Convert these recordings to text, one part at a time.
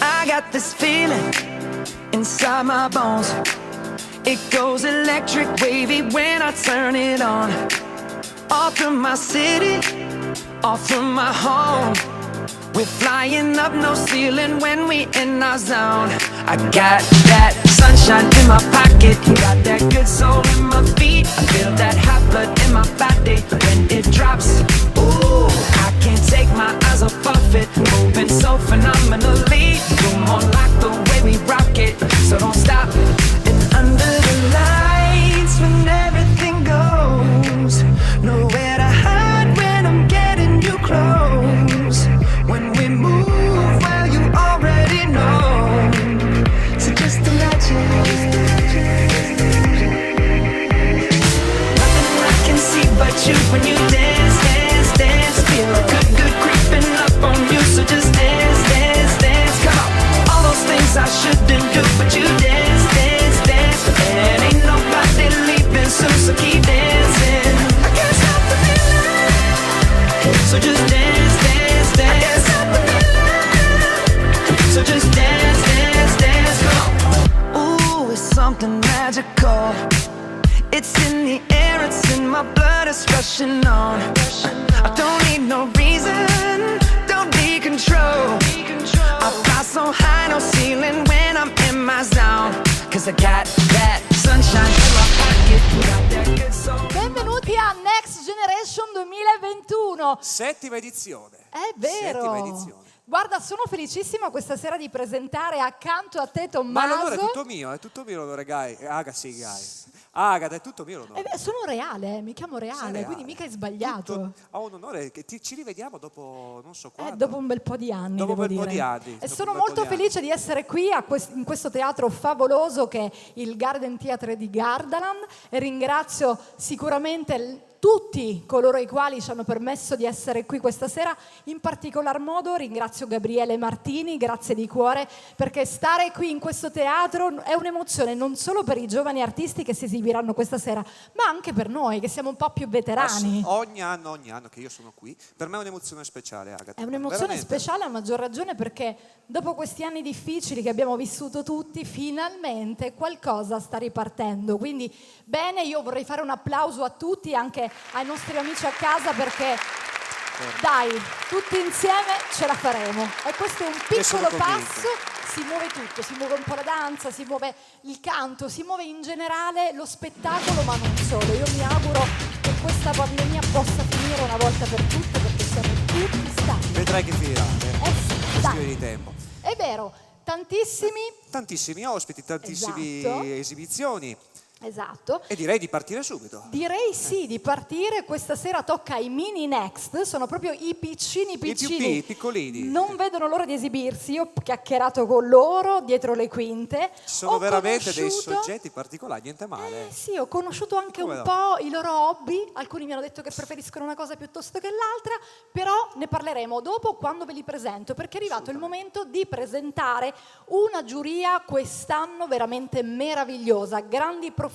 I got this feeling inside my bones. It goes electric wavy when I turn it on. Off from my city, off from my home. We're flying up, no ceiling when we in our zone. I got that sunshine in my pocket, got that good soul in my feet. I feel that hot blood in my body when it drops. Ooh, I can't take my eyes off of it, moving so phenomenally. You're more like the way we rock it, so don't stop. And under the lights when everything goes, nowhere to hide when I'm getting you close. When we move, well, you already know. So just imagine. Nothing I can see but you when you dance, dance, dance. Feel good, good creeping up on you. So just dance, dance, dance. Come on. All those things I shouldn't do, but you dance, dance, dance. And ain't nobody leaving soon, so keep dancing. I can't stop the feeling. So just dance, dance, dance. So just dance, dance, dance, come on. Ooh, it's something magical. It's in the air, it's in my blood, it's rushing on. I don't need no reason, don't need control. I fly so high, no ceiling when I'm in my zone. Cause I got that sunshine in my pocket, got that good soul. Benvenuti a Next Generation 2021. Settima edizione. È vero. Settima edizione. Guarda, sono felicissima questa sera di presentare accanto a te Tommaso. Ma l'onore è tutto mio l'onore, Gai. Agata, è tutto mio l'onore. Sono reale, mi chiamo Sei reale, reale. quindi mica hai sbagliato. Ho un onore che ci rivediamo dopo non so quando. Dopo un bel po' di anni, Dopo un devo bel po' dire. di anni, E dopo sono un bel po' molto di anni. felice di essere qui in questo teatro favoloso che è il Garden Theatre di Gardaland e ringrazio sicuramente tutti coloro i quali ci hanno permesso di essere qui questa sera. In particolar modo ringrazio Gabriele Martini, grazie di cuore, perché stare qui in questo teatro è un'emozione non solo per i giovani artisti che si esibiranno questa sera, ma anche per noi che siamo un po' più veterani. Ogni anno che io sono qui, per me è un'emozione speciale, Agata. È un'emozione Veramente. speciale a maggior ragione perché dopo questi anni difficili che abbiamo vissuto tutti, finalmente qualcosa sta ripartendo. Quindi bene, io vorrei fare un applauso a tutti, anche ai nostri amici a casa, perché dai, tutti insieme ce la faremo. E questo è un piccolo passo, si muove tutto, si muove un po' la danza, si muove il canto, si muove in generale lo spettacolo, ma non solo. Io mi auguro che questa pandemia possa finire una volta per tutte, perché siamo tutti stanchi. Vedrai che finirà, Sì, questione dai. di tempo. È vero, Tantissimi ospiti, tantissime Esatto. esibizioni. Esatto. E direi di partire subito. Direi sì, di partire. Questa sera tocca ai mini Next, sono proprio i piccini. I piccolini. Non vedono l'ora di esibirsi. Io ho chiacchierato con loro dietro le quinte. Ci sono Ho veramente dei conosciuto- soggetti particolari, niente male. Sì, ho conosciuto anche Come un no? po' i loro hobby. Alcuni mi hanno detto che preferiscono una cosa piuttosto che l'altra, però ne parleremo dopo quando ve li presento, perché è arrivato il momento di presentare una giuria quest'anno veramente meravigliosa, grandi professionisti,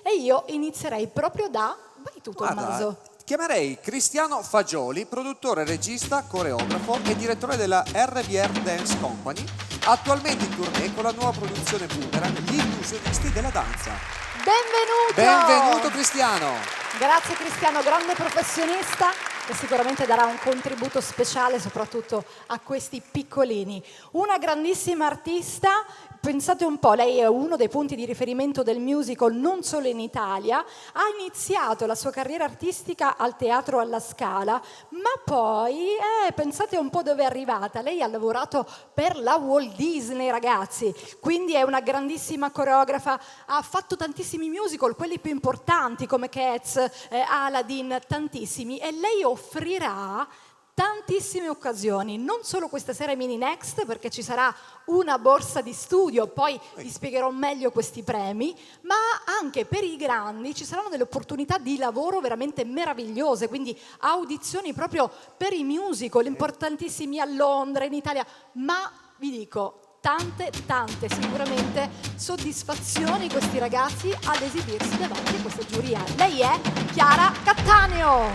e io inizierei proprio da... Vai tu, Tommaso. Chiamerei Cristiano Fagioli, produttore, regista, coreografo e direttore della RBR Dance Company, attualmente in tournée con la nuova produzione Boomerang, Gli illusionisti della danza. Benvenuto! Benvenuto Cristiano! Grazie Cristiano, grande professionista e sicuramente darà un contributo speciale soprattutto a questi piccolini. Una grandissima artista, pensate un po', lei è uno dei punti di riferimento del musical non solo in Italia, ha iniziato la sua carriera artistica al Teatro alla Scala, ma poi pensate un po' dove è arrivata. Lei ha lavorato per la Walt Disney, ragazzi, quindi è una grandissima coreografa, ha fatto tantissimi musical, quelli più importanti come Cats, Aladdin, tantissimi, e lei offrirà tantissime occasioni, non solo questa sera ai Mini Next, perché ci sarà una borsa di studio, poi vi spiegherò meglio questi premi, ma anche per i grandi ci saranno delle opportunità di lavoro veramente meravigliose, quindi audizioni proprio per i musical, importantissimi a Londra, in Italia, ma vi dico, tante sicuramente soddisfazioni questi ragazzi ad esibirsi davanti a questa giuria. Lei è Chiara Cattaneo.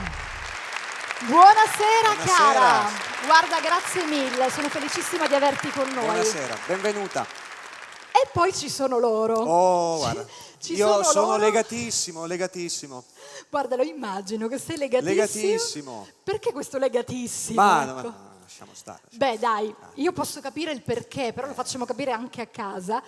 Buonasera Chiara. Guarda, grazie mille, sono felicissima di averti con noi. Buonasera, benvenuta. E poi ci sono loro. Oh, guarda, Ci io sono loro. legatissimo, legatissimo. Guarda, lo immagino che sei legatissimo. Legatissimo. Perché questo legatissimo? Ma, ecco? no, lasciamo stare. Beh, dai, io posso capire il perché, però lo facciamo capire anche a casa.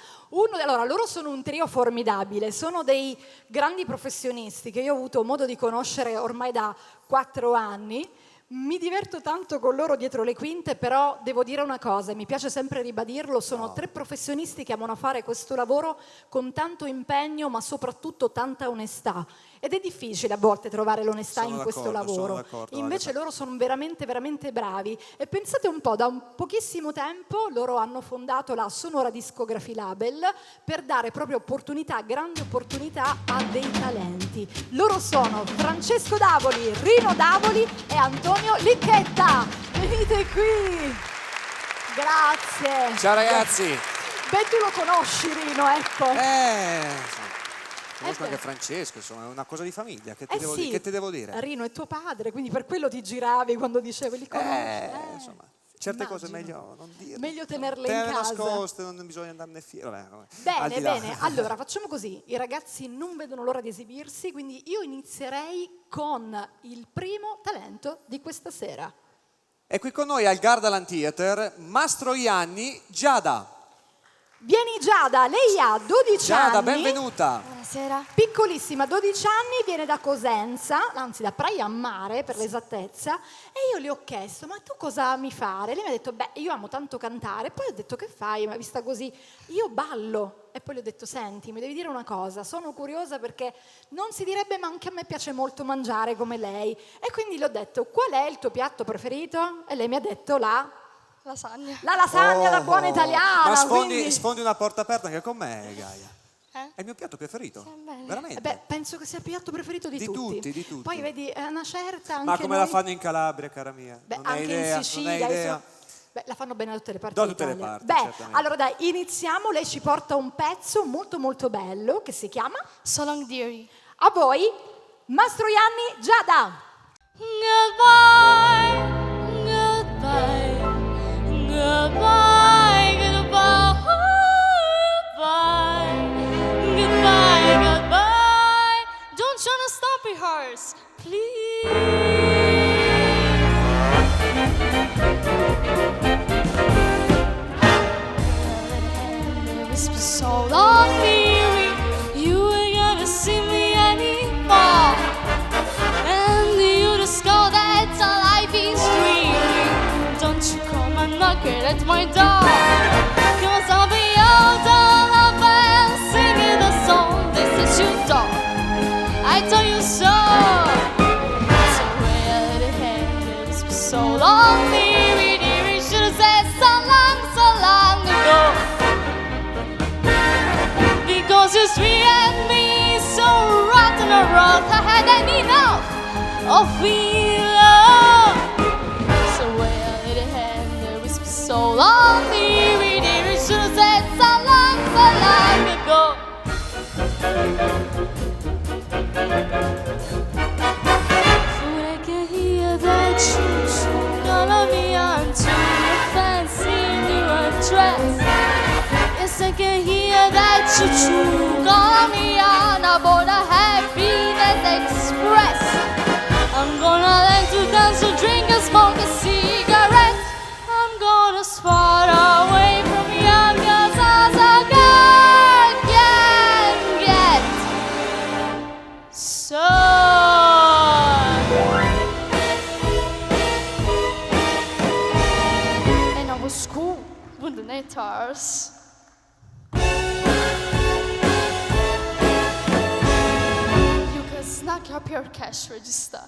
Allora, loro sono un trio formidabile, sono dei grandi professionisti che io ho avuto modo di conoscere ormai da 4 anni. Mi diverto tanto con loro dietro le quinte, però devo dire una cosa, e mi piace sempre ribadirlo, sono 3 professionisti che amano fare questo lavoro con tanto impegno, ma soprattutto tanta onestà. Ed è difficile a volte trovare l'onestà Sono in questo d'accordo, sono lavoro. d'accordo, Invece Agatha. loro sono veramente, veramente bravi. E pensate un po', da un pochissimo tempo loro hanno fondato la Sonora Discography Label per dare proprio opportunità, grandi opportunità a dei talenti. Loro sono Francesco Davoli, Rino Davoli e Antonio Licchetta. Venite qui. Grazie. Ciao ragazzi. Beh, tu lo conosci Rino, ecco. Conosco beh. anche Francesco, insomma, è una cosa di famiglia, che ti, Eh devo, sì, che ti devo dire? Rino è tuo padre, quindi per quello ti giravi quando dicevo li conosci. Insomma, certe cose immagino. meglio non dire. Meglio tenerle Tenere in casa. nascoste, non bisogna andarne fieri. Al Bene, di là. bene. Allora, facciamo così. I ragazzi non vedono l'ora di esibirsi, quindi io inizierei con il primo talento di questa sera. È qui con noi al Gardaland Theater Mastroianni Giada. Vieni Giada, lei ha 12 Giada, anni. benvenuta. Buonasera. Piccolissima, 12 anni, viene da Cosenza, anzi da Praia a Mare per l'esattezza, e io le ho chiesto, ma tu cosa ami fare? Lei mi ha detto, beh, io amo tanto cantare. Poi ho detto, che fai? Ma vista così, io ballo. E poi le ho detto, senti, mi devi dire una cosa, sono curiosa perché non si direbbe, ma anche a me piace molto mangiare come lei. E quindi le ho detto, qual è il tuo piatto preferito? E lei mi ha detto la lasagna da buona italiana. Ma quindi... sfondi una porta aperta anche con me, Gaia. Eh? È il mio piatto preferito. Veramente. Beh, penso che sia il piatto preferito di Di tutti. Poi vedi, è una certa anche Ma come noi... la fanno in Calabria, cara mia? Beh, non hai anche idea, in Sicilia. non hai idea. Beh, la fanno bene da tutte le parti Da tutte le d'Italia. parti, Beh, certamente. allora dai, iniziamo. Lei ci porta un pezzo molto molto bello che si chiama So long, dearie. A voi, Mastroianni Giada. Goodbye, goodbye, goodbye, goodbye, goodbye, goodbye, goodbye. Don't try to stop rehearse, please. Whisper so long, dearie, you ain't gonna see me anymore. And you discover that life is dreaming. Don't you come and knock it at my door. Cause I'll be out on a band singing the song that says you don't. I told you so. So where the heck is so long, dearie, dearie, should have said so long ago. Because you sweet and me so rotten a rock, I had enough of being alone. So where did it end? There was so long, dearie, dearie, should have said so long ago. Food, I can hear that choo-choo calling me onto your fancy new dress. Yes, I can hear that choo-choo calling me on aboard a Happiness Express. I'm gonna learn to dance, to drink and smoke a cigarette. I'm gonna spot away from young girls as a girl can get. So and I was cool with the guitars. You can snack up your cash register.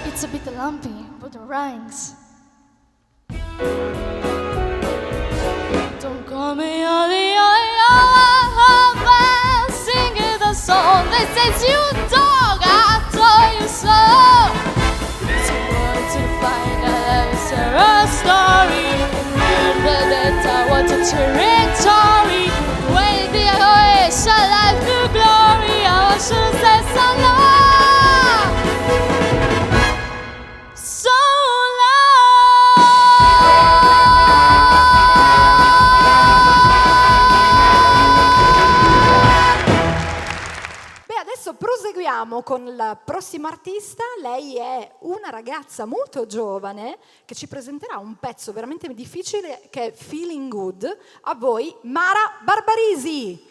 It's a bit lumpy, but it rhymes. Don't call me on the man singing the song that says you dog, I told you so. It's a word to find out it's a story. That I want a territory. When the Andiamo con la prossima artista. Lei è una ragazza molto giovane che ci presenterà un pezzo veramente difficile che è Feeling Good. A voi Mara Barbarisi.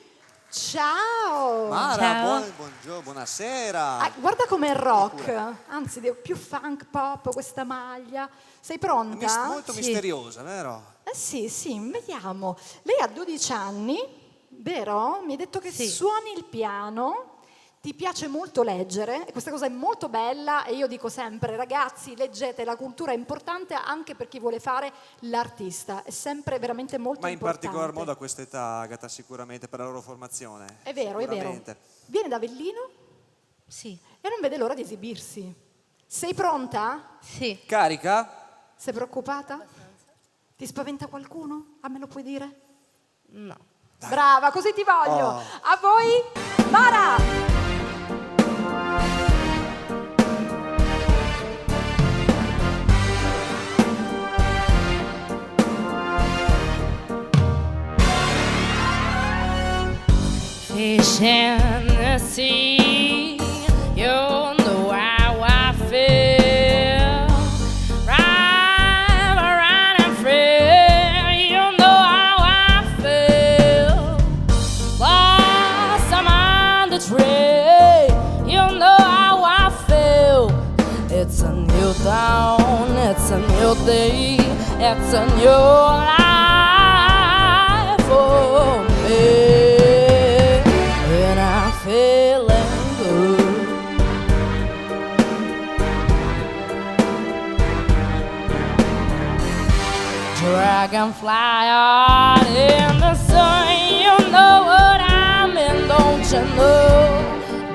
Ciao! Mara, Ciao. buongiorno, buonasera. Ah, guarda com'è rock, anzi più funk pop questa maglia. Sei pronta? Molto misteriosa, vero? Sì, vediamo. Lei ha 12 anni, vero? Mi hai detto che suoni il piano, ti piace molto leggere, e questa cosa è molto bella e io dico sempre, ragazzi, leggete, la cultura è importante anche per chi vuole fare l'artista, è sempre veramente molto Ma in importante. particolar modo a quest'età, Agata, sicuramente per la loro formazione. È vero, è vero. Sicuramente. Viene da Avellino Sì. e non vede l'ora di esibirsi. Sei pronta? Sì. Carica? Sei preoccupata? Ti spaventa qualcuno? A me lo puoi dire? No. Brava, così ti voglio. Oh. A voi, Mara! Fish in the sea, you know how I feel. Ride around and free, you know how I feel. Blossom on the tree, you know how I feel. It's a new dawn, it's a new day, it's a new life for me. And I'm feeling good. Dragonfly out in the sun, you know what I mean, don't you know?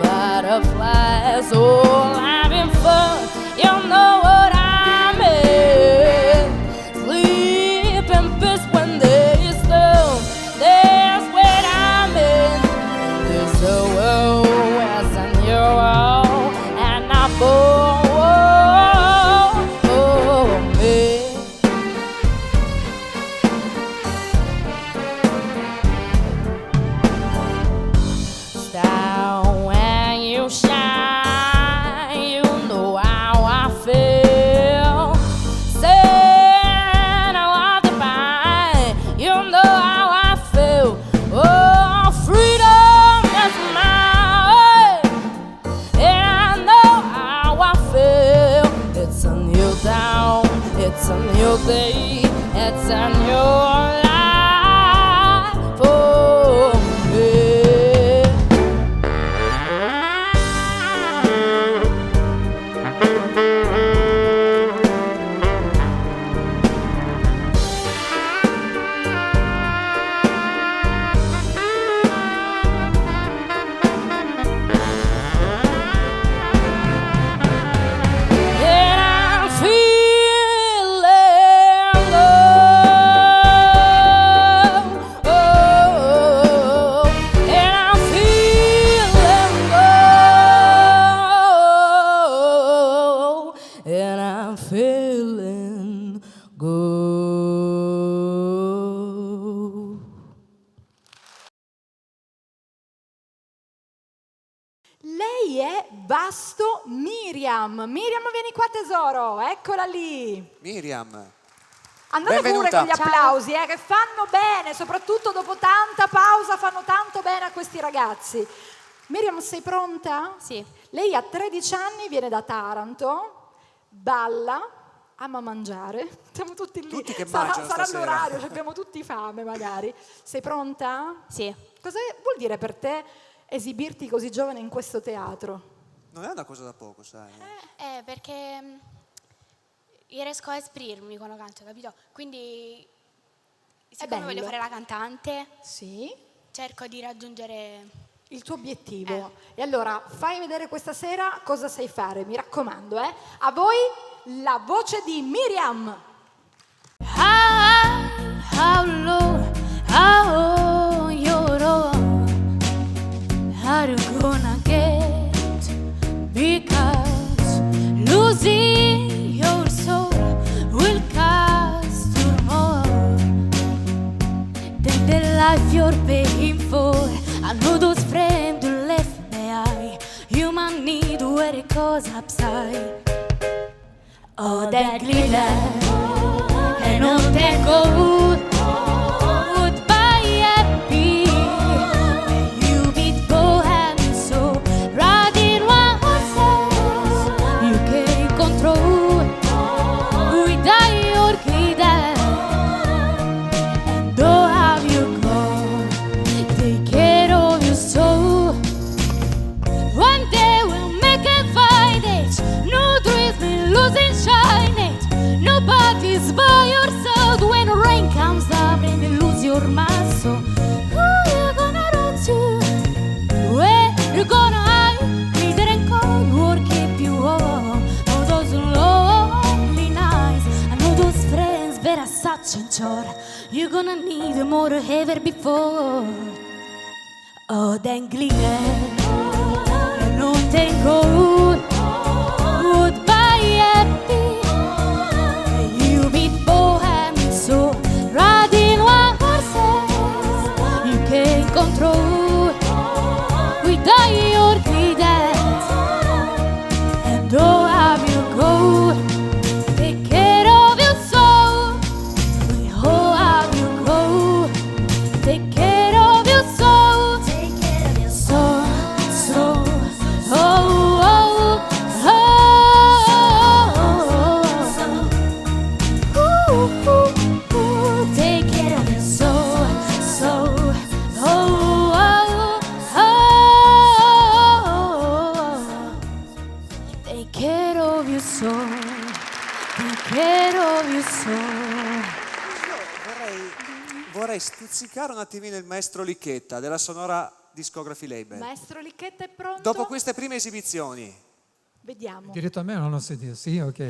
Butterflies all having fun, you know what I mean. Sleep in peace when day is done, that's what I mean. There's a world where's a new world, and I born me. Star, when you shine, you know how I feel. Santa of the pine, you know how I feel. Oh, freedom is mine, and I know how I feel. It's a new dawn, it's a new day, it's a new life for me. And I'm feeling good. Oh, and I'm feeling good. And I'm feeling good. Lei è Vasto Miriam. Miriam, vieni qua tesoro, eccola lì. Miriam. Andate pure Benvenuta. con gli applausi, che fanno bene, soprattutto dopo tanta pausa, fanno tanto bene a questi ragazzi. Miriam, sei pronta? Sì. Lei ha 13 anni, viene da Taranto, balla, ama mangiare. Siamo tutti lì. Tutti che sarà mangiano sarà stasera. l'orario, abbiamo tutti fame magari. Sei pronta? Sì. Cosa vuol dire per te esibirti così giovane in questo teatro? Non è una cosa da poco, sai. Perché io riesco a esprimermi quando canto, capito? Quindi, siccome bello. voglio fare la cantante, Sì. cerco di raggiungere... Il tuo obiettivo. E allora fai vedere questa sera cosa sai fare, mi raccomando, eh. A voi la voce di Miriam. How low, how you're how you gonna get? Because losing your soul will cost you more than the life you're paying for. I know those friends you left behind. Humani due cosa sai. Ho del glitter e non tengo goodbye happy. You beat bohem so riding horses. You can control without your glitter. And oh have you gone, take care of your soul. One day we'll make it find it. No dreams will lose and shine it. Nobody's by your side when rain comes down and you lose your muscle. Who you gonna run to? Where you gonna hide? Glitter and cold will keep you warm. All those lonely nights, I know those friends better such and chore. You're gonna need more than ever before. Oh, then glitter. Non tengo goodbye happy. You beat bohem so riding one horses. You can control without your glitter. And oh have you go, take care of your soul. Oh have you go, take care of your soul. Take care of your soul. Take care of your soul, soul. Take care of your soul. Take care of your soul. Vorrei stuzzicare un attimino il maestro Licchetta della Sonora Discography Label. Maestro Licchetta è pronto? Dopo queste prime esibizioni, Vediamo. Diretto a me non ho sentito, sì, ok.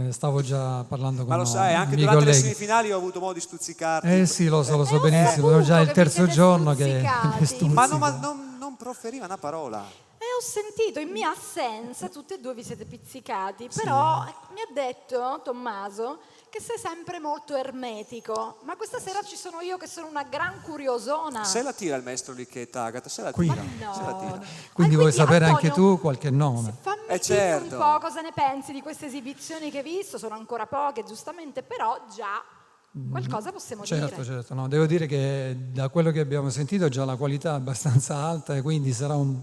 Stavo già parlando con ma lo sai, anche i miei durante le colleghi. semifinali ho avuto modo di stuzzicarti. Sì, lo so È un benissimo, è già saputo il che terzo vi siete giorno che stuzzicati. stuzzico. Ma non proferiva una parola. Ho sentito in mia assenza, tutti e due vi siete pizzicati, però mi ha detto Tommaso che sei sempre molto ermetico, ma questa sera ci sono io che sono una gran curiosona. Se la tira il maestro Licchetta, Agata, se la Qui. tira. No. Se la tira. Quindi vuoi sapere Antonio, anche tu qualche nome? Fammi dire certo. un po' cosa ne pensi di queste esibizioni che hai visto, sono ancora poche giustamente, però già qualcosa possiamo Certo, dire. certo. No, devo dire che da quello che abbiamo sentito già la qualità è abbastanza alta e quindi sarà un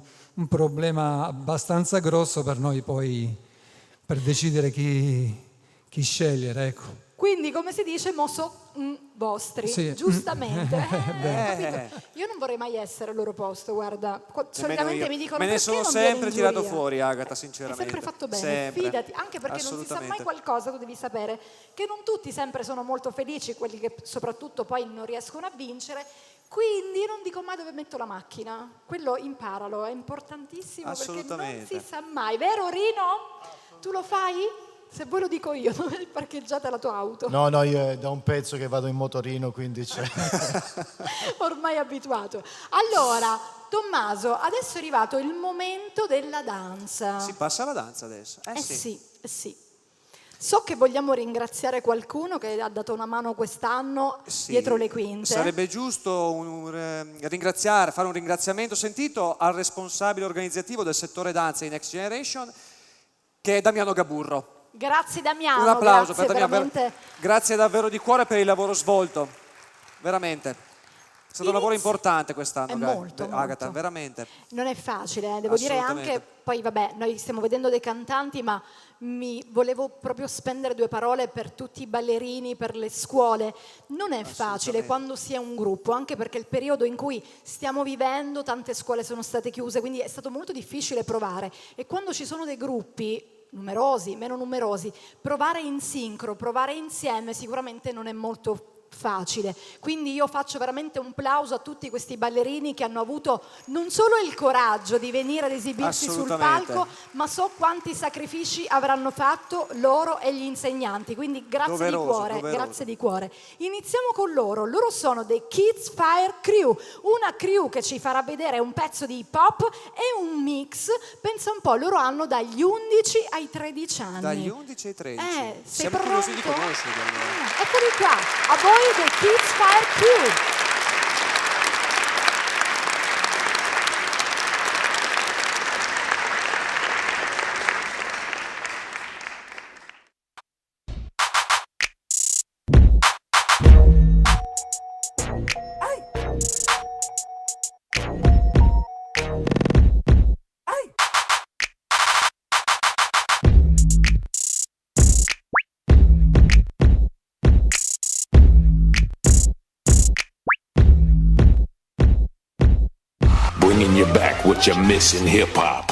problema abbastanza grosso per noi poi per decidere chi scegliere, ecco. Quindi, come si dice, vostri, Sì. giustamente. Capito? Io non vorrei mai essere al loro posto, guarda. Solitamente mi dicono me ne perché sono non vieni sempre in tirato giuria?" fuori, Agata, Hai sinceramente. sempre fatto bene, Sempre. fidati, anche perché non si sa mai Assolutamente. qualcosa, tu devi sapere che non tutti sempre sono molto felici, quelli che soprattutto poi non riescono a vincere, quindi non dico mai dove metto la macchina, quello imparalo, è importantissimo perché non Assolutamente. si sa mai, vero Rino? Tu lo fai? Se vuoi lo dico io, dove è parcheggiata la tua auto? No, io è da un pezzo che vado in motorino, quindi c'è. Ormai abituato. Allora, Tommaso, adesso è arrivato il momento della danza. Si passa alla danza adesso. Sì. So che vogliamo ringraziare qualcuno che ha dato una mano quest'anno Sì. dietro le quinte. Sarebbe giusto ringraziare, fare un ringraziamento sentito al responsabile organizzativo del settore danza in Next Generation, che è Damiano Gaburro. Grazie Damiano, Un applauso grazie, per Damiano. veramente. Grazie davvero di cuore per il lavoro svolto. Veramente. È stato un lavoro importante quest'anno, È molto, Agata, molto. veramente. Non è facile, devo dire Assolutamente. anche, poi vabbè, noi stiamo vedendo dei cantanti, ma mi volevo proprio spendere due parole per tutti i ballerini, per le scuole. Non è facile quando si è un gruppo, anche perché il periodo in cui stiamo vivendo, tante scuole sono state chiuse, quindi è stato molto difficile provare. E quando ci sono dei gruppi, numerosi, meno numerosi, provare in sincro, provare insieme sicuramente non è molto facile. Quindi io faccio veramente un plauso a tutti questi ballerini che hanno avuto non solo il coraggio di venire ad esibirsi sul Assolutamente. palco, ma so quanti sacrifici avranno fatto loro e gli insegnanti. Quindi grazie Doveroso, di cuore, doveroso. grazie di cuore. Iniziamo con loro. Loro sono dei Kids Fire Crew, una crew che ci farà vedere un pezzo di hip hop e un mix. Pensa un po', loro hanno dagli 11 ai 13 anni. Dagli 11 ai 13. Sei Siamo pronto? curiosi di conoscerli allora. Eccoli qua, a voi dei Kids Fire Crew. bringing you back what you're missing, hip hop.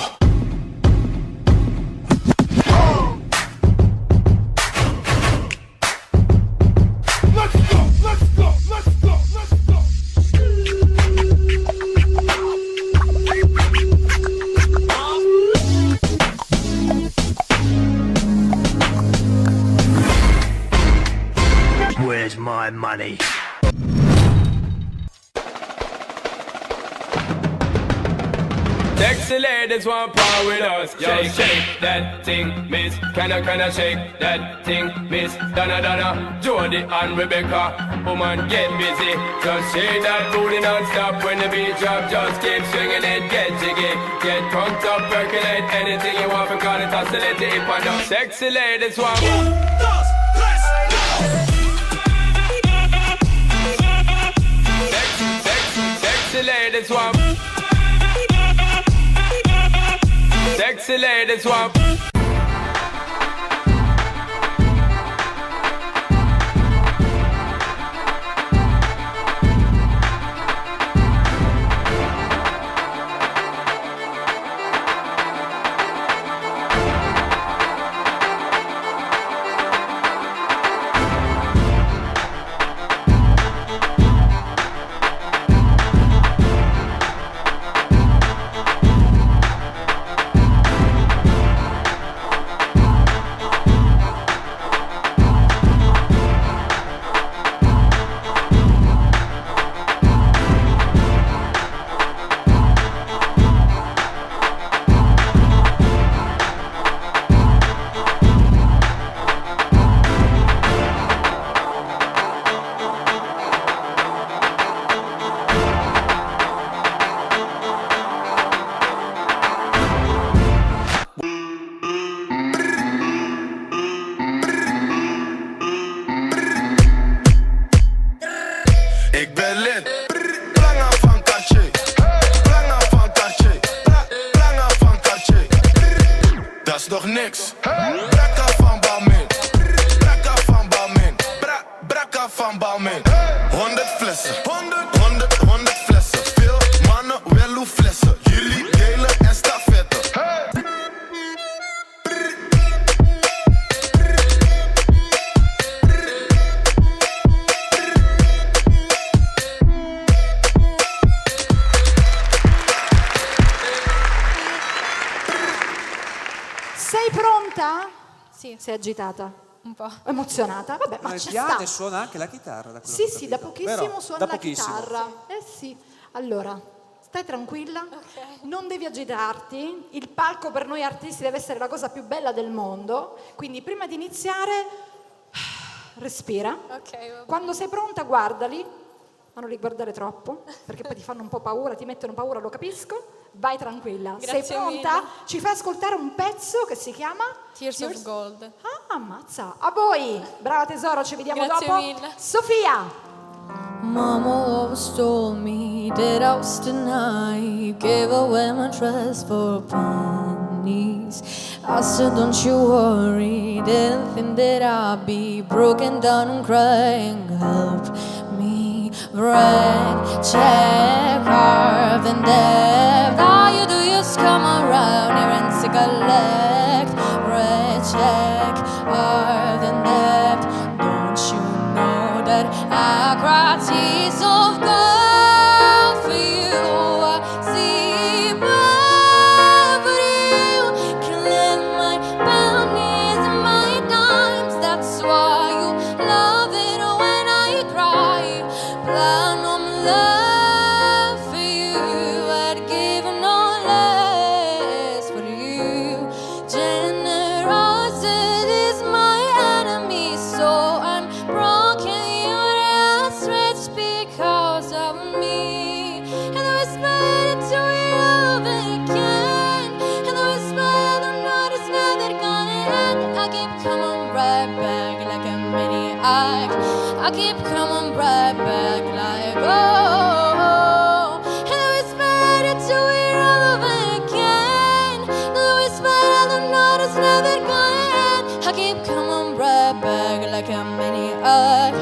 Where's my money? Sexy ladies want power with us. Yo, shake that thing, miss. Can I shake that thing, miss? Donna, Jody and Rebecca. Woman, get busy. Just shake that booty non-stop when the beat drop. Just keep swinging it, get jiggy. Get drunk up, percolate anything you want. Because it's oscillate if I know. Sexy ladies want. Sexy ladies want. Sexy ladies want. Ik ben lid. Planga van Cartier. Planga van Cartier. Planga van Cartier. Dat is nog niks. Brakka van Balmain. Brakka van Balmain. Brakka van Balmain. 100 flessen. 100 flessen. Veel mannen willen flessen. Jullie delen en stafetten. Sei pronta? Sì, Sei agitata? un po'. Emozionata? Vabbè, ma Nel ci piano sta. suona anche la chitarra. Da quello Sì, che ho sì, da capito. pochissimo Vero? suona Da la pochissimo. chitarra. Eh sì. Allora, stai tranquilla, non devi agitarti. Il palco per noi artisti deve essere la cosa più bella del mondo. Quindi prima di iniziare, respira. Ok, va Quando sei pronta, guardali, ma non li guardare troppo, perché poi ti fanno un po' paura, ti mettono paura, lo capisco. Vai tranquilla. Grazie sei pronta? mille. Ci fai ascoltare un pezzo che si chiama Tears of Gold. Ah, ammazza. A voi. Brava tesoro, ci vediamo Grazie dopo. mille. Sofia. Mama always told me that I was denied. Gave away my dress for pennies. I said, don't you worry, didn't think that I'd be broken down and crying. Help me, break, check, carve and death. All you do is come around here and take a left. Break, check, carve and death. Don't you know that I cry tears of gold for you? See, but you can live my pennies and my dimes. That's why you love it when I cry. Plan on love for you. I'd give no less for you. Generosity is my enemy, so unbroken. You're as rich because of me. And the whisper to you again. And the whisper I know it's never gonna end. I keep coming right back like a maniac. I keep coming right back like oh. And the whisper to you again. And the whisper I know it's never gonna end. I keep coming right back like a maniac.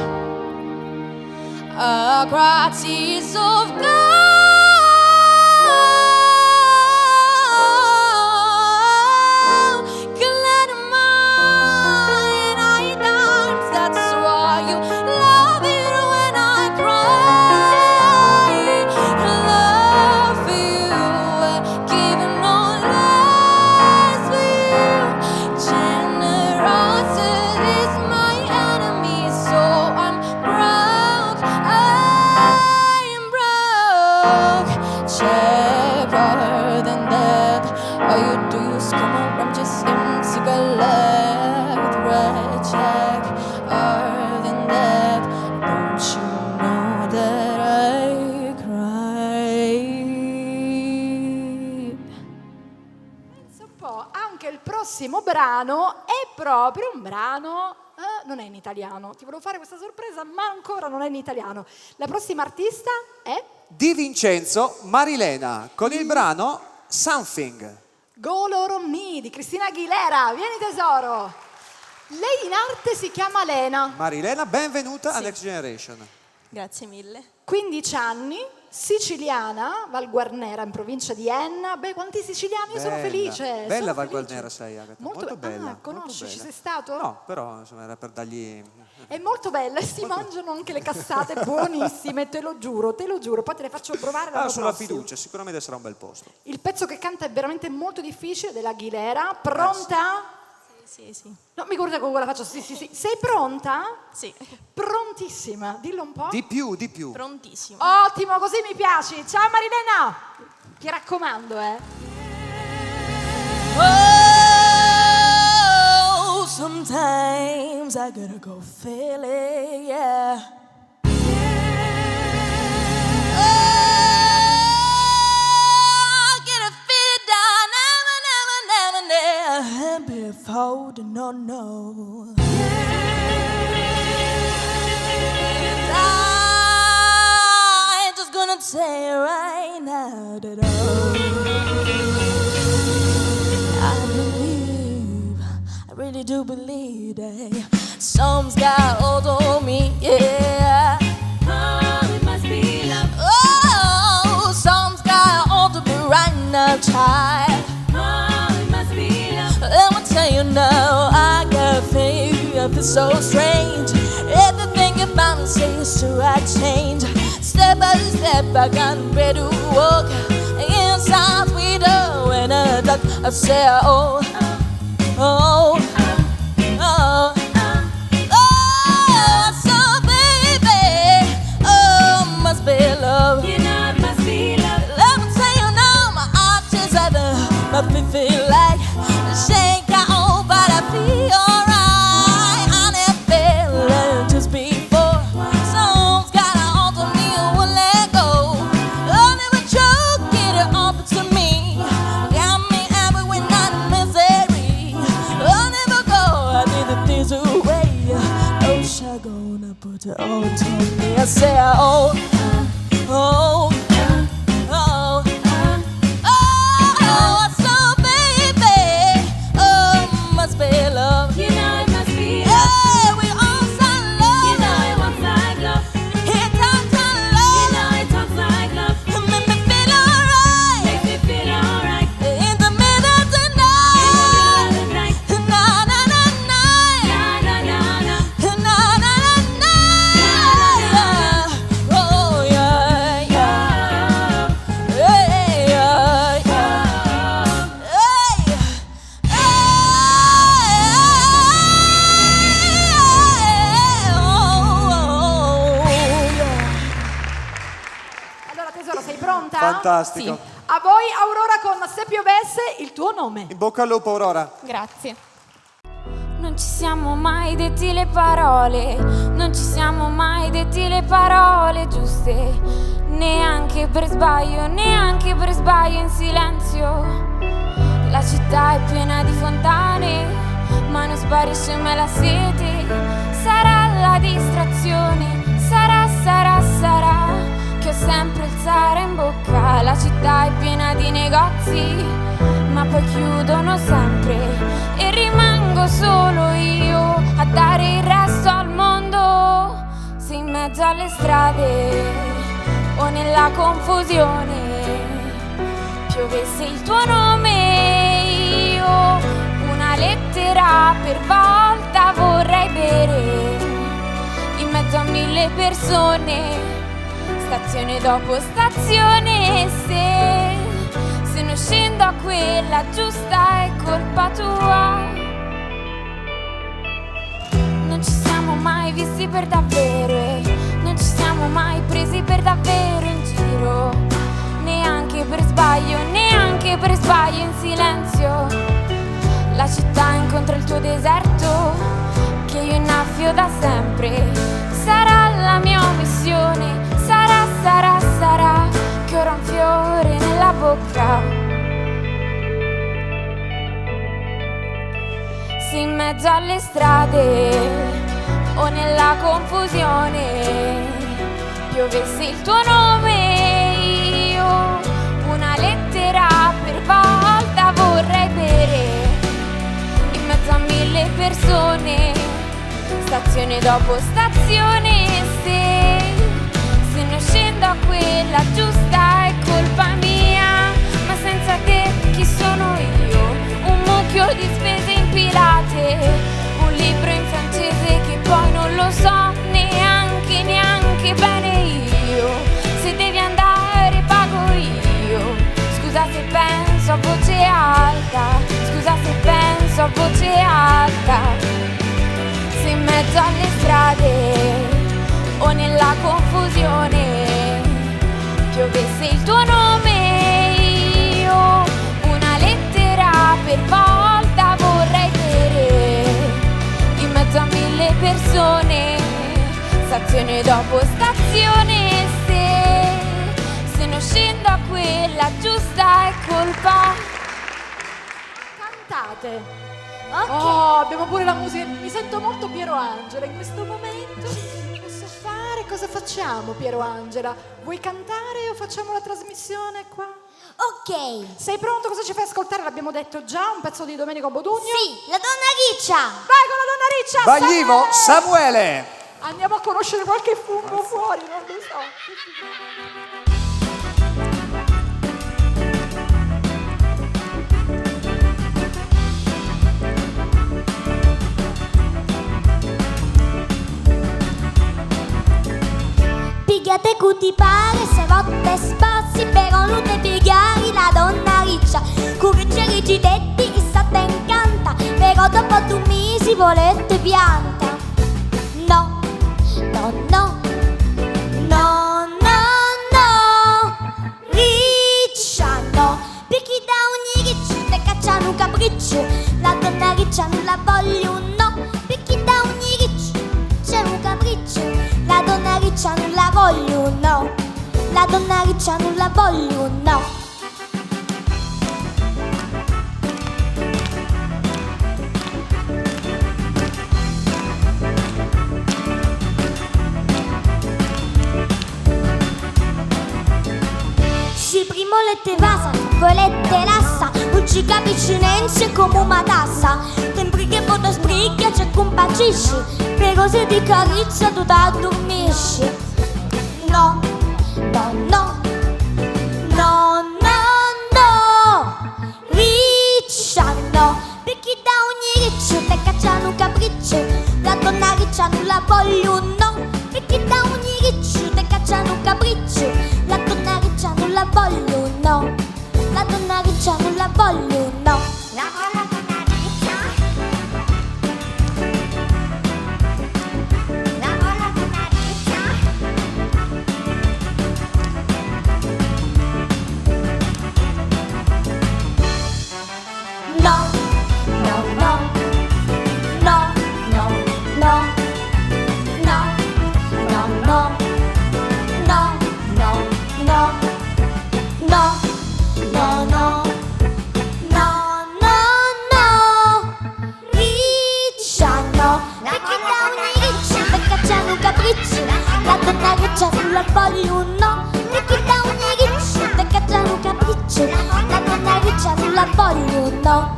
I cry tears of gold. checker than that. All you do is come around just him to collect red check than that. Don't you know that I cried? Pensa un po', anche il prossimo brano è proprio un brano. Non è in italiano. Ti volevo fare questa sorpresa, ma ancora non è in italiano. La prossima artista è Di Vincenzo Marilena con il brano Something. Go Loro Me di Cristina Aguilera. Vieni tesoro. Lei in arte si chiama Lena. Marilena, benvenuta a Next Generation. Grazie mille. 15 anni, siciliana, Val Guarnera in provincia di Enna. Beh, quanti siciliani, io sono felice. Bella sono Val felice. Guarnera sei, Agata. Molto bella. conosci, molto ci bella. sei stato? No, però insomma era per dargli... È molto bella e si mangiano anche le cassate buonissime, te lo giuro, poi te le faccio provare l'anno sulla prossimo. fiducia, sicuramente sarà un bel posto. Il pezzo che canta è veramente molto difficile, della Aguilera. Pronta? Sì. No, mi guarda con quella faccia, sì. Sei pronta? Sì. Prontissima, dillo un po'. Di più. Prontissimo. Ottimo, così mi piaci. Ciao Marilena! Ti raccomando, Oh, sometimes I gotta go feel it, yeah. Oh, I gotta feel it down, never, before the no. I'm just gonna say right now that I really do believe that some's got hold on me, yeah. Oh, it must be love. Oh, some's got hold of me right now, child. Oh, it must be love. Let me tell you now, I got faith, I feel so strange. Everything about me says to I change. Step by step, I got ready to walk. Inside sweeter when I talk, I say, oh. So baby, oh, must be love. You know it must be love. Let me tell you now, my arches are make me feel like shake out, but I feel alright. I never felt just before. Someone's got a hold of me and won't let go. I never choke it up to me. Got me happy when I'm in misery. I never go, I need the things away. Oh, she gonna put it all to me. I say, oh. So baby, oh, must be love. You know it must be love. Yeah, we all sound love. You know it walks like love. It talks like love. You know it talks like love. It makes me feel alright. Makes me feel alright. In the middle of the night. In the middle of the night. Na na na na. Na na na na. Na na na na. Oh yeah yeah. Hey yeah yeah. Allora tesoro, sei pronta? Fantastico. A voi Aurora con Se piovesse, il tuo nome. In bocca al lupo, Aurora. Grazie. Non ci siamo mai detti le parole, non ci siamo mai detti le parole giuste, neanche per sbaglio in silenzio. La città è piena di fontane, ma non sparisce mai la sete. Sarà la distrazione, sarà che ho sempre il Zara in bocca. La città è piena di negozi, ma poi chiudono sempre e rimango solo io a dare il resto al mondo. Se in mezzo alle strade o nella confusione piovesse il tuo nome, io una lettera per volta vorrei bere in mezzo a 1000 persone, stazione dopo stazione. Se non scendo a quella giusta è colpa tua. Non ci siamo mai visti per davvero e non ci siamo mai presi per davvero in giro, neanche tuo deserto che io innaffio da sempre. Sarà la mia missione, sarà che ora ho un fiore nella bocca. Se in mezzo alle strade o nella confusione piovesse il tuo nome, io una lettera per volta vorrei bere in mezzo a 1000 persone, stazione dopo stazione. Se non scendo a quella giusta è colpa mia, ma senza te chi sono io? Un mucchio di spese impilate, un libro in francese che poi non lo so neanche bene io. Se devi andare pago io. Scusa se penso a voce alta, scusa se penso a voce alta. Se in mezzo alle strade o nella confusione piovesse il tuo nome, io una lettera per volta vorrei bere in mezzo a 1000 persone, stazione dopo stazione. Se non scendo a quella giusta è colpa. Cantate. Ok. Oh, abbiamo pure la musica. Mi sento molto Piero Angela in questo momento. Posso fare? Cosa facciamo, Piero Angela? Vuoi cantare o facciamo la trasmissione qua? Ok. Sei pronto? Cosa ci fai ascoltare? L'abbiamo detto già, un pezzo di Domenico Modugno? Sì, la donna Riccia. Vai con la donna Riccia! Baglivo Samuele. Andiamo a conoscere qualche fungo fuori, non lo so. Pigliate cuti pare, se votte spassi, però non te piegari la donna riccia. Curicce rigitetti, chissà te incanta, però dopo 2 mesi volete pianta. No, no, no, no, no, no, riccia no, perché da ogni riccio te cacciano un capriccio, la donna riccia non la voglio, no, perché da ogni riccio c'è un capriccio, la donna riccia non la voglio, no, la donna riccia non la voglio, no. Se primo le vasa, poi le lassa, non ci capisci neanche come una tassa. Tempri che potrà spricchia, ci compagisci, però se ti carizza tu t'addormisci. No, no, no, no, no, no, riccia no, perché da ogni riccio te cacciano un capriccio, la donna riccia non la voglio, no, perché da ogni riccio te cacciano un capriccio, la donna riccia non la voglio, no, la donna riccia non la voglio, no. La donna riccia non la voglio, no, perché da ogni riccio te cacciano un capriccio, la donna riccia non la voglio, no,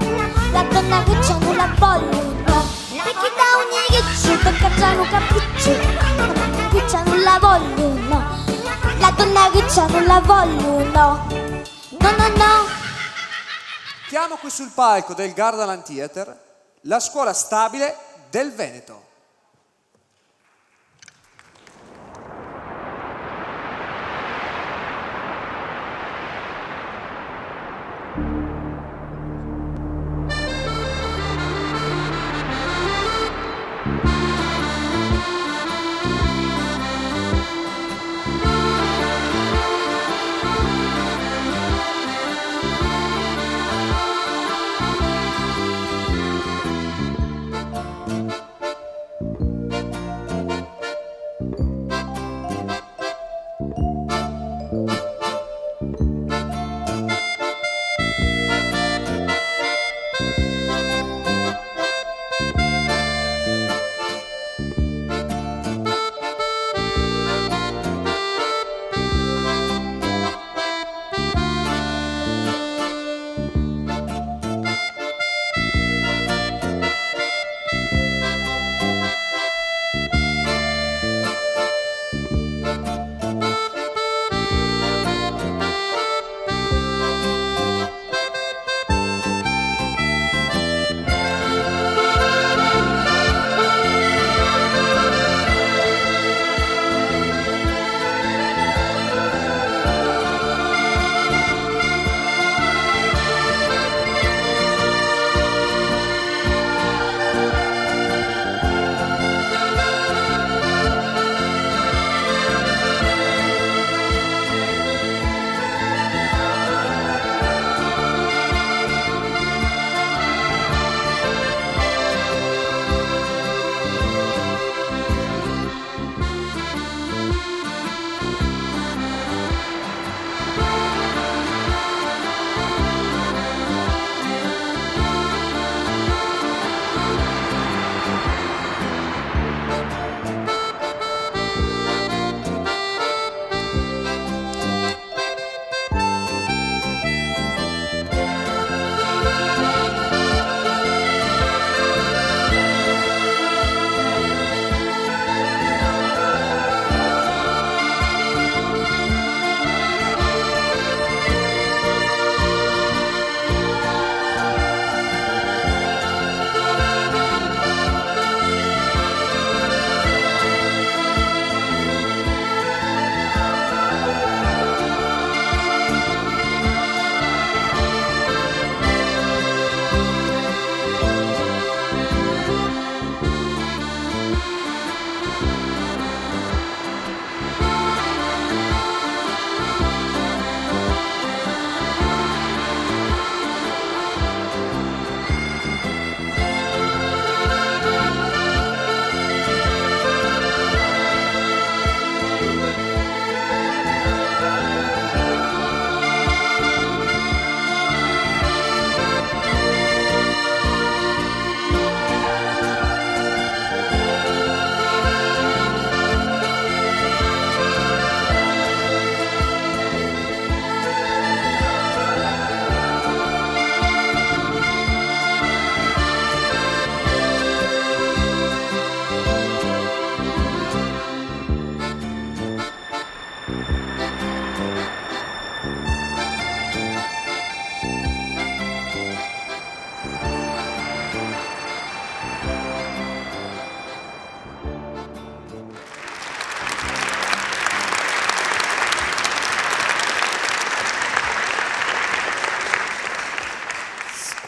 la donna riccia non la voglio, no, perché da ogni riccio te cacciano un capriccio, la donna riccia non la voglio, no, la donna riccia non la voglio, no, no, no, no. Chiamo qui sul palco del Gardaland Theater la scuola stabile del Veneto.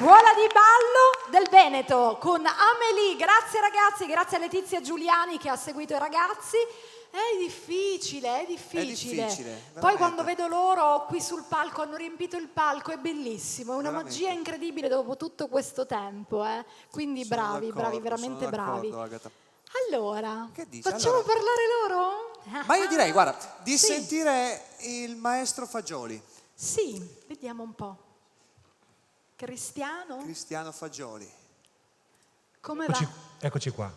Scuola di ballo del Veneto con Amélie. Grazie ragazzi, grazie a Letizia Giuliani che ha seguito i ragazzi. È difficile. È difficile, Poi veramente. quando vedo loro qui sul palco, hanno riempito il palco, è bellissimo, è una Veramente. magia incredibile dopo tutto questo tempo. Quindi Sono bravi, d'accordo, veramente sono bravi. d'accordo, Agata. Allora, Che dici? facciamo Allora- parlare loro? Ma io direi, guarda, di Sì. sentire il maestro Fagioli, Sì, vediamo un po'. Cristiano, Fagioli. come va? Eccoci qua.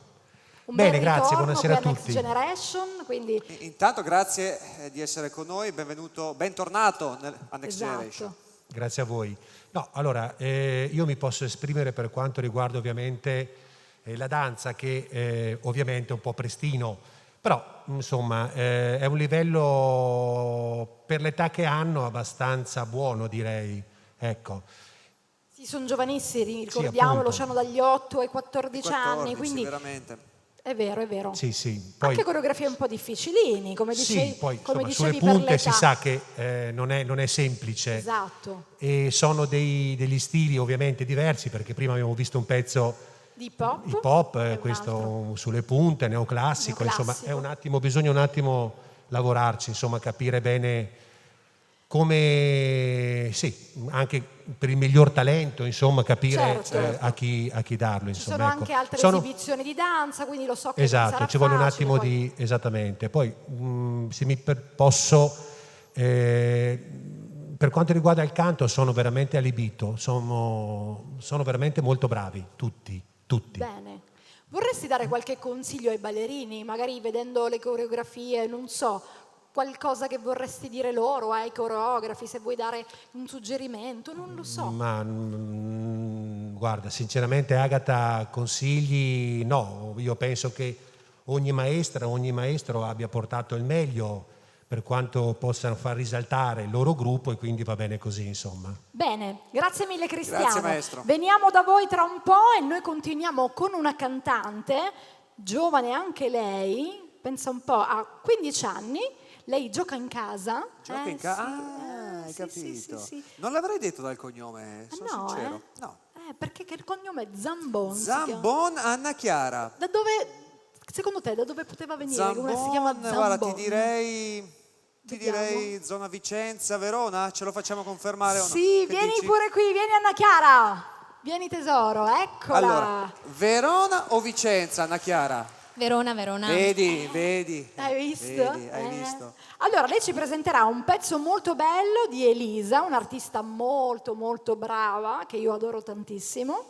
Un Bene, bel grazie, ritorno buonasera a qui Next tutti. Generation, quindi Intanto grazie di essere con noi, bentornato a Next Generation. esatto. Grazie a voi. No, allora, io mi posso esprimere per quanto riguarda ovviamente la danza, che ovviamente è un po' prestino, però insomma è un livello per l'età che hanno abbastanza buono, direi. Ecco. Sì, sono giovanissimi, Sì, ricordiamolo, appunto. hanno dagli 8 ai 14 anni, 14, quindi veramente. è vero. Sì, sì. Poi, Anche coreografie un po' difficilini, come dicevi, sì, poi come insomma, sulle dicevi per punte l'età. si sa che non è semplice. Esatto, E sono degli stili ovviamente diversi, perché prima abbiamo visto un pezzo di hip hip hop, e un altro. questo sulle punte, neoclassico, insomma Neoclassico. bisogna un attimo lavorarci, insomma capire bene come, sì, anche per il miglior talento, insomma capire Certo. a chi darlo, Ci insomma. sono ecco. anche altre Sono- esibizioni di danza, quindi lo so che non Esatto, sarà ci vuole un facile, attimo poi- di... Esattamente. Poi, se posso, per quanto riguarda il canto, sono veramente allibito, sono veramente molto bravi, tutti. Bene. Vorresti dare qualche consiglio ai ballerini, magari vedendo le coreografie, non so, qualcosa che vorresti dire loro, ai coreografi, se vuoi dare un suggerimento, non lo so. Ma guarda, sinceramente Agata, consigli no, io penso che ogni maestra, ogni maestro abbia portato il meglio per quanto possano far risaltare il loro gruppo, e quindi va bene così, insomma. Bene, grazie mille Cristiano. Grazie, maestro. Veniamo da voi tra un po' e noi continuiamo con una cantante, giovane anche lei, pensa un po', ha 15 anni, lei gioca in casa. Gioca in sì, casa? Ah, hai sì, capito. sì. Non l'avrei detto dal cognome, sono no, sincero. No. Perché che il cognome è Zambon. si chiama. Zambon Anna Chiara. Da dove, secondo te, da dove poteva venire? Che una si chiama Zambon? Guarda, ti direi Vediamo. zona Vicenza, Verona, ce lo facciamo confermare o no? Sì, Che vieni dici? pure qui, vieni Anna Chiara. Vieni tesoro, eccola. Allora, Verona o Vicenza, Anna Chiara? Verona. Vedi. Hai visto? Vedi, hai visto. Allora, lei ci presenterà un pezzo molto bello di Elisa, un'artista molto molto brava, che io adoro tantissimo,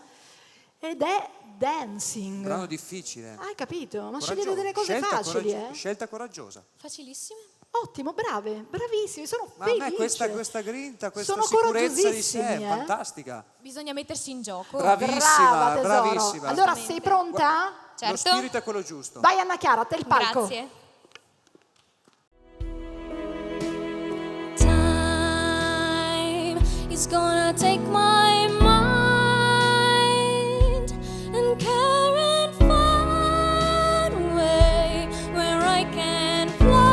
ed è Dancing. Brano difficile. Hai capito? Ma Coraggioso. scegliete delle cose Scelta facili, Scelta coraggiosa. Facilissime. Ottimo, brave, bravissimi, sono Ma a felice. me questa grinta, questa Sono sicurezza di sé, coraggiosissimi, fantastica. Bisogna mettersi in gioco. Bravissima, Brava, tesoro. bravissima. Allora, sei pronta? Certo. Lo spirito è quello giusto. Vai Anna Chiara, a te il palco. Grazie. Time is gonna take my mind and carry it far away where I can fly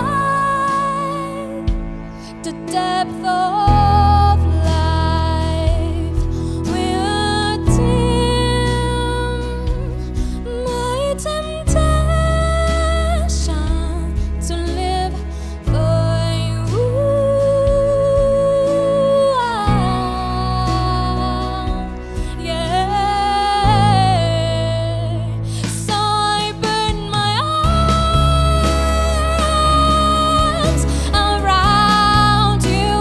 the depth of life will dim my temptation to live for you. Yeah. So I burn my arms around you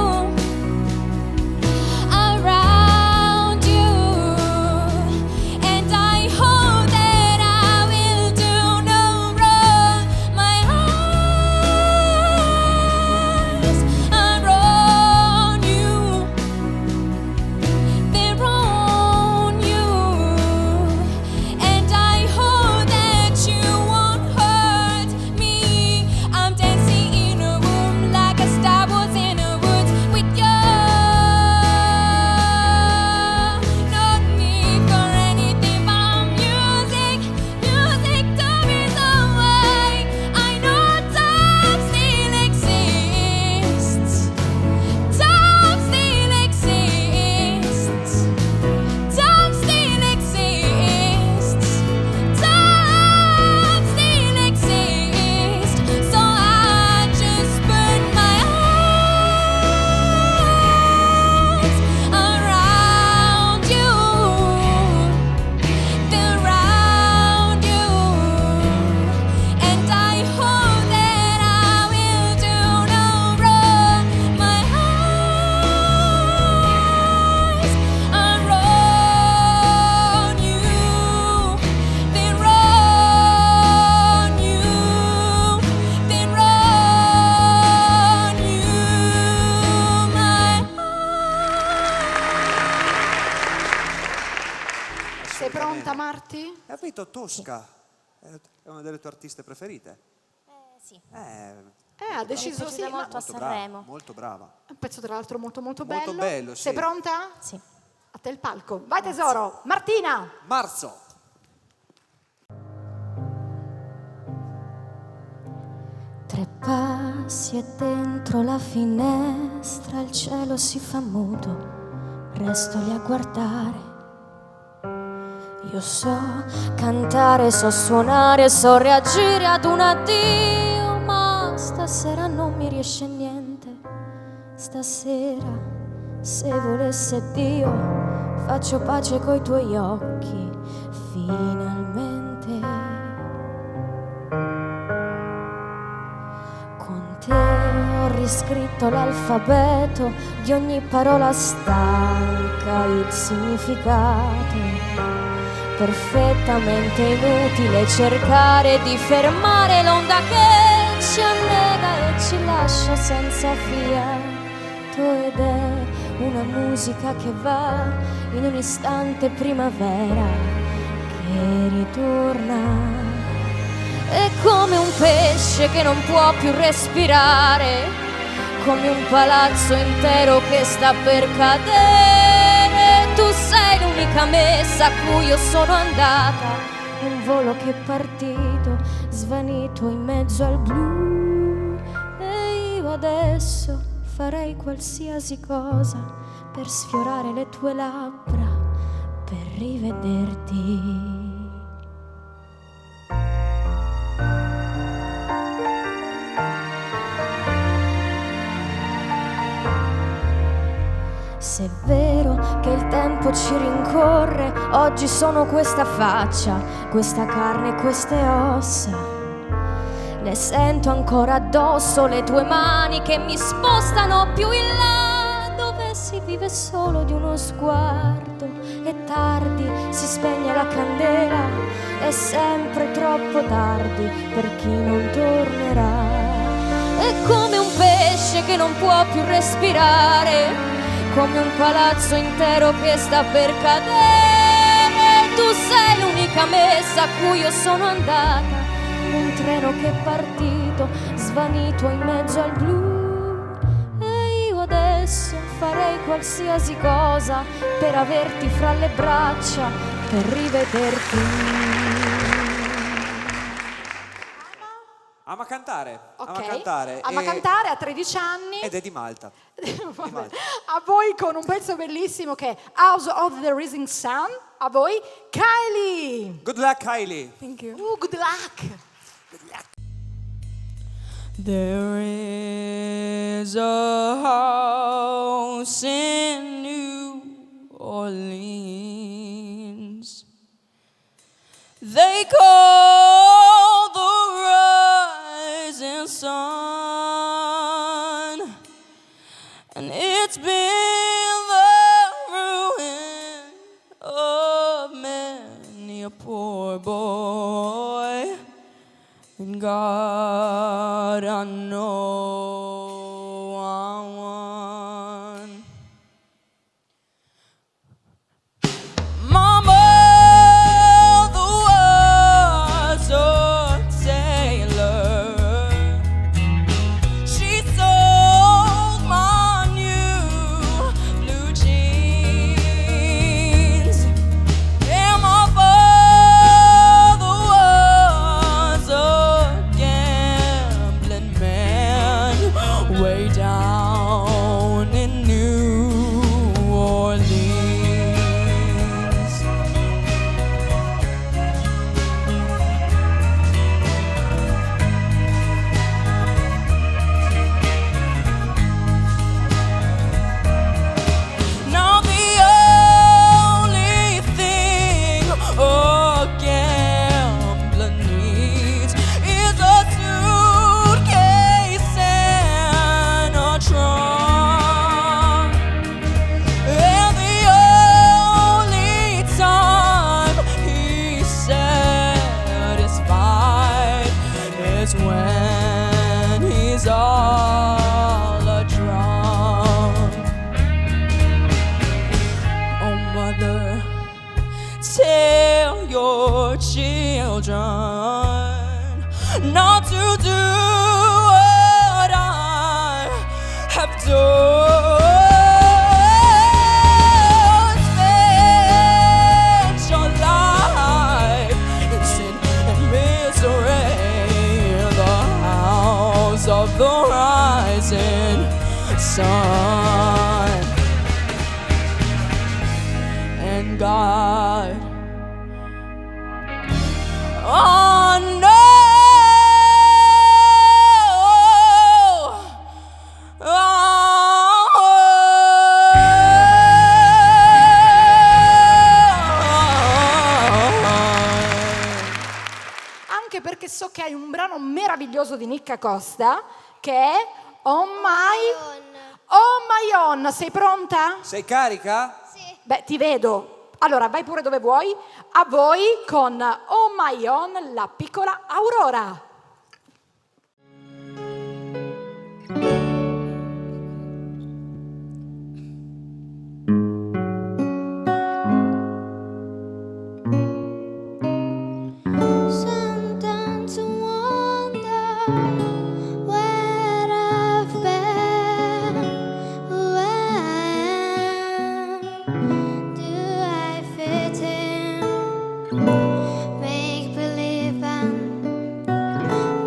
Tosca, Marti? Hai capito? Tosca. È una delle tue artiste preferite. Sì. Ha deciso sì. molto a Sanremo. Molto brava. Un pezzo tra l'altro molto molto Molto bello. bello, sì. Sei pronta? Sì. A te il palco. Vai tesoro. Martina. Marzo. Tre passi e dentro la finestra il cielo si fa muto, resto lì a guardare. Io so cantare, so suonare, so reagire ad un addio, ma stasera non mi riesce niente. Stasera, se volesse Dio, faccio pace coi tuoi occhi, finalmente. Con te ho riscritto l'alfabeto di ogni parola stanca, il significato. Perfettamente inutile cercare di fermare l'onda che ci annega e ci lascia senza fiato, ed è una musica che va in un istante primavera che ritorna. È come un pesce che non può più respirare, come un palazzo intero che sta per cadere. Tu sei l'unica messa a cui io sono andata, un volo che è partito, svanito in mezzo al blu. E io adesso farei qualsiasi cosa per sfiorare le tue labbra, per rivederti. Se è vero che il tempo ci rincorre, oggi sono questa faccia, questa carne, queste ossa. Le sento ancora addosso, le tue mani che mi spostano più in là, dove si vive solo di uno sguardo. È tardi, si spegne la candela, è sempre troppo tardi per chi non tornerà. È come un pesce che non può più respirare, come un palazzo intero che sta per cadere. Tu sei l'unica messa a cui io sono andata, un treno che è partito, svanito in mezzo al blu. E io adesso farei qualsiasi cosa per averti fra le braccia, per rivederti. Ama cantare. Ok. Ama cantare. Ama cantare a 13 anni. Ed è di Malta. Vabbè. A voi con un pezzo bellissimo che è House of the Rising Sun. A voi Kylie. Good luck, Kylie. Thank you. Good luck. There is a house in New Orleans they call the rising sun, and it's been the ruin of many a poor boy. And God, I know I won. children not to do what I have done. Spend your life in sin and misery in the house of the rising sun. And God, oh no, Anche perché so che hai un brano meraviglioso di Nicca Costa che è Oh My Own. Sei pronta? Sei carica? Beh, ti vedo. Allora, vai pure dove vuoi. A voi con Oh My Own, la piccola Aurora. Sometimes I wonder where I've been. When do I fit in? Make believe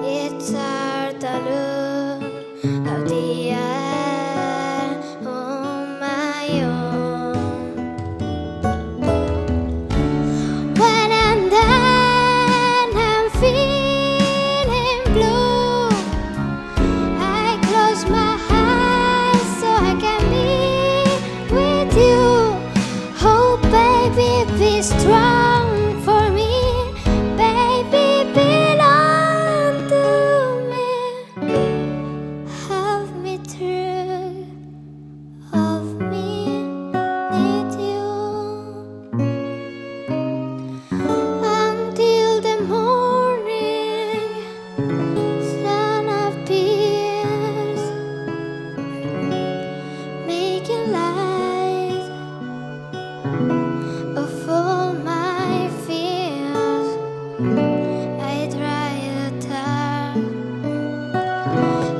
it's hard to look out the air on my own. When and then I'm feeling blue, I close my eyes so I can be with you. Oh baby, be strong for me. Baby, belong to me. Help me through. Of me, need you. Until the morning sun appears, making light of all my fears. I try to tell,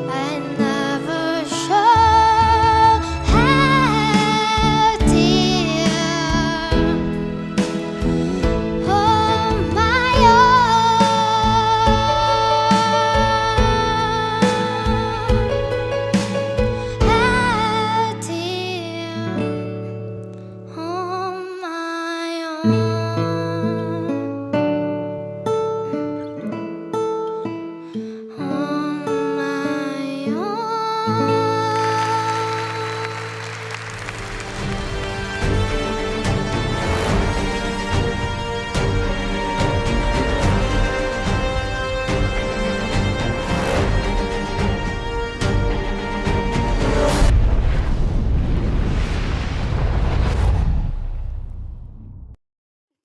I never show how dear. Oh my own, how dear. Oh my own, oh my own.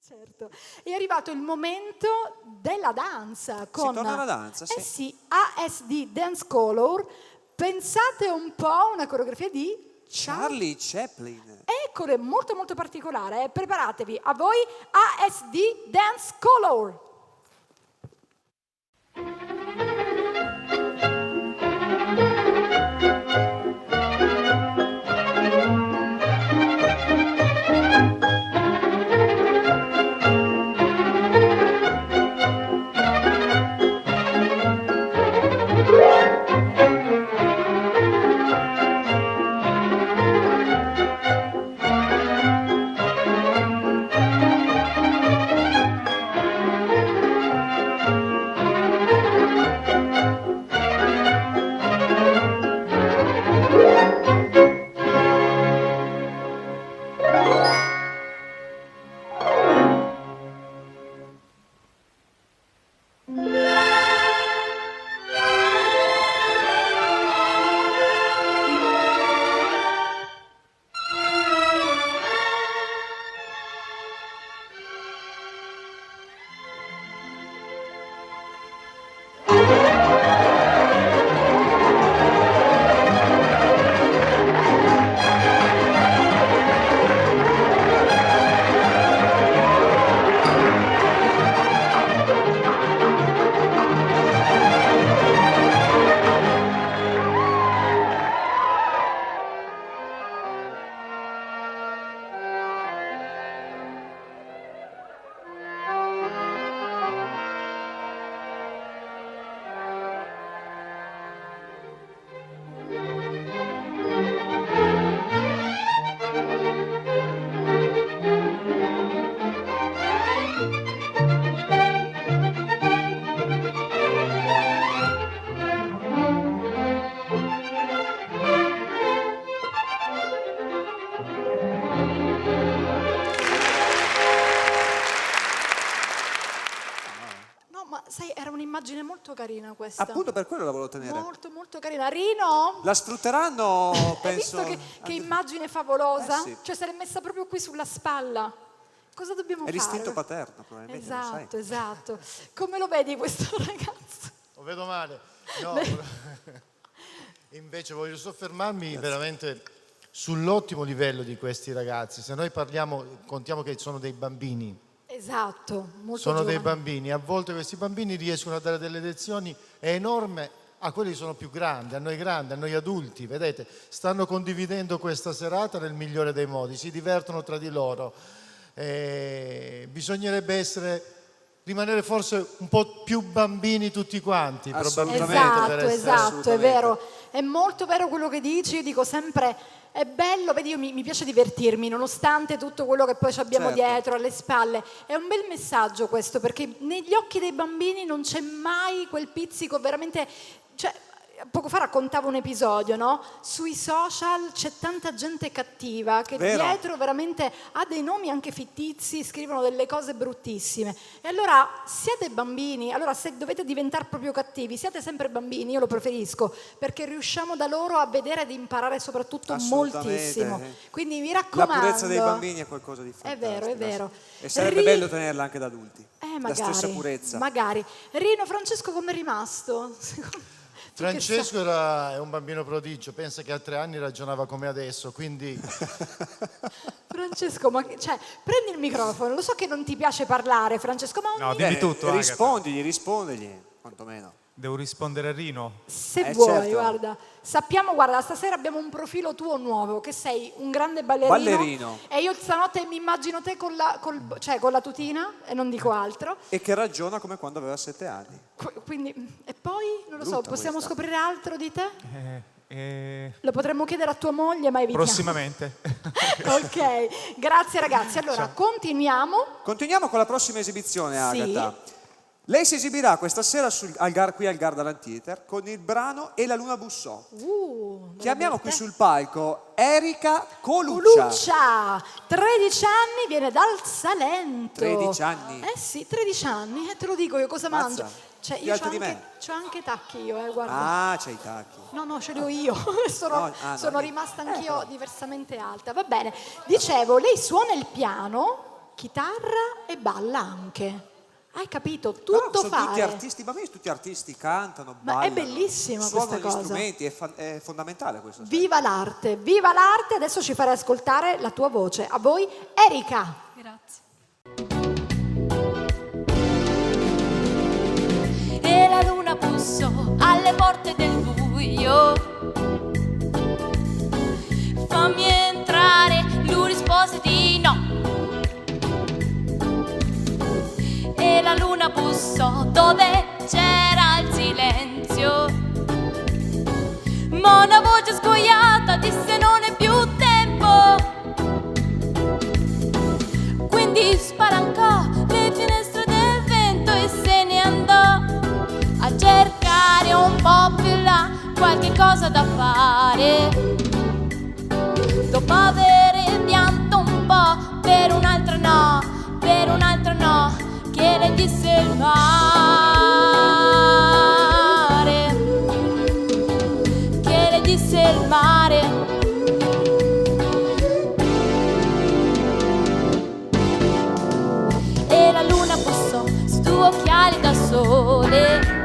Certo. È arrivato il momento della danza con torna alla danza, sì. sì, ASD Dance Color. Pensate un po' a una coreografia di Charlie Chaplin. Eccolo, è molto molto particolare. Preparatevi, a voi ASD Dance Color. molto carina questa. Appunto per quello la volevo tenere. Molto, molto carina. Rino? La sfrutteranno, Hai penso. visto che immagine favolosa? Sì. Cioè se l'è messa proprio qui sulla spalla. Cosa dobbiamo È fare? l'istinto paterno, probabilmente. lo sai. Esatto. Come lo vedi questo ragazzo? Lo vedo male. No, invece voglio soffermarmi veramente sull'ottimo livello di questi ragazzi. Se noi contiamo che sono dei bambini. Esatto, molto Sono giovani. dei bambini. A volte questi bambini riescono a dare delle lezioni enormi a quelli che sono più grandi, a noi adulti. Vedete, stanno condividendo questa serata nel migliore dei modi, si divertono tra di loro. Bisognerebbe rimanere forse un po' più bambini tutti quanti, probabilmente. per essere- Esatto, è vero. È molto vero quello che dici, io dico sempre, è bello, vedi, io mi piace divertirmi, nonostante tutto quello che poi ci abbiamo Certo. dietro, alle spalle. È un bel messaggio questo, perché negli occhi dei bambini non c'è mai quel pizzico veramente... Cioè, poco fa raccontavo un episodio, no? Sui social c'è tanta gente cattiva che Vero. dietro veramente ha dei nomi anche fittizi, scrivono delle cose bruttissime. E allora siete bambini, allora se dovete diventare proprio cattivi, siate sempre bambini, io lo preferisco, perché riusciamo da loro a vedere ed imparare soprattutto Assolutamente. moltissimo. Quindi mi La raccomando. purezza dei bambini è qualcosa di È fantastico. vero, è vero. E sarebbe bello tenerla anche da adulti. La stessa Magari, purezza. magari. Rino, Francesco come è rimasto? Tu che Francesco è un bambino prodigio, pensa che a 3 anni ragionava come adesso, quindi Francesco, prendi il microfono, lo so che non ti piace parlare, Francesco, ma No, dimmi tutto, Agatha. Rispondegli, quantomeno. Devo rispondere a Rino? se vuoi, certo. guarda, sappiamo, guarda, stasera abbiamo un profilo tuo nuovo, che sei un grande ballerino. E io stanotte mi immagino te con la tutina, e non dico altro. E che ragiona come quando aveva 7 anni. Quindi, e poi, non lo so, Brutta possiamo questa. scoprire altro di te? Lo potremmo chiedere a tua moglie, ma evitiamo. Prossimamente. Ok, grazie ragazzi. Allora, continuiamo. Continuiamo con la prossima esibizione, Sì. Agatha. Lei si esibirà questa sera qui al Gardaland Theater con il brano E la luna bussò. Chiamiamo qui sul palco Erika Coluccia. Coluccia, 13 anni, viene dal Salento. 13 anni? Eh sì, 13 anni, te lo dico io cosa Mazza, mangio. Cioè, più io alto c'ho di anche, me. c'ho anche tacchi io, guarda. Ah, c'hai i tacchi. No, ce li ho io. sono no, rimasta anch'io diversamente alta. Va bene. Dicevo, lei suona il piano, chitarra e balla anche. Hai capito? Però Tutto sono fare. tutti artisti, i bambini sono tutti artisti, cantano, Ma ballano. è bellissima suonano questa gli cosa. strumenti, è fondamentale questo. Viva l'arte, viva l'arte. Adesso ci farai ascoltare la tua voce. A voi, Erika. Grazie. E la luna bussò alle porte del buio. Fammi entrare, lui rispose di no. E la luna bussò dove c'era il silenzio. Ma una voce scoiata disse non è più tempo. Quindi spalancò le finestre del vento e se ne andò a cercare un po' più là qualche cosa da fare. Dopo aver pianto un po' per un'altra no, che le disse il mare, che le disse il mare. E la luna bussò su 2 occhiali da sole.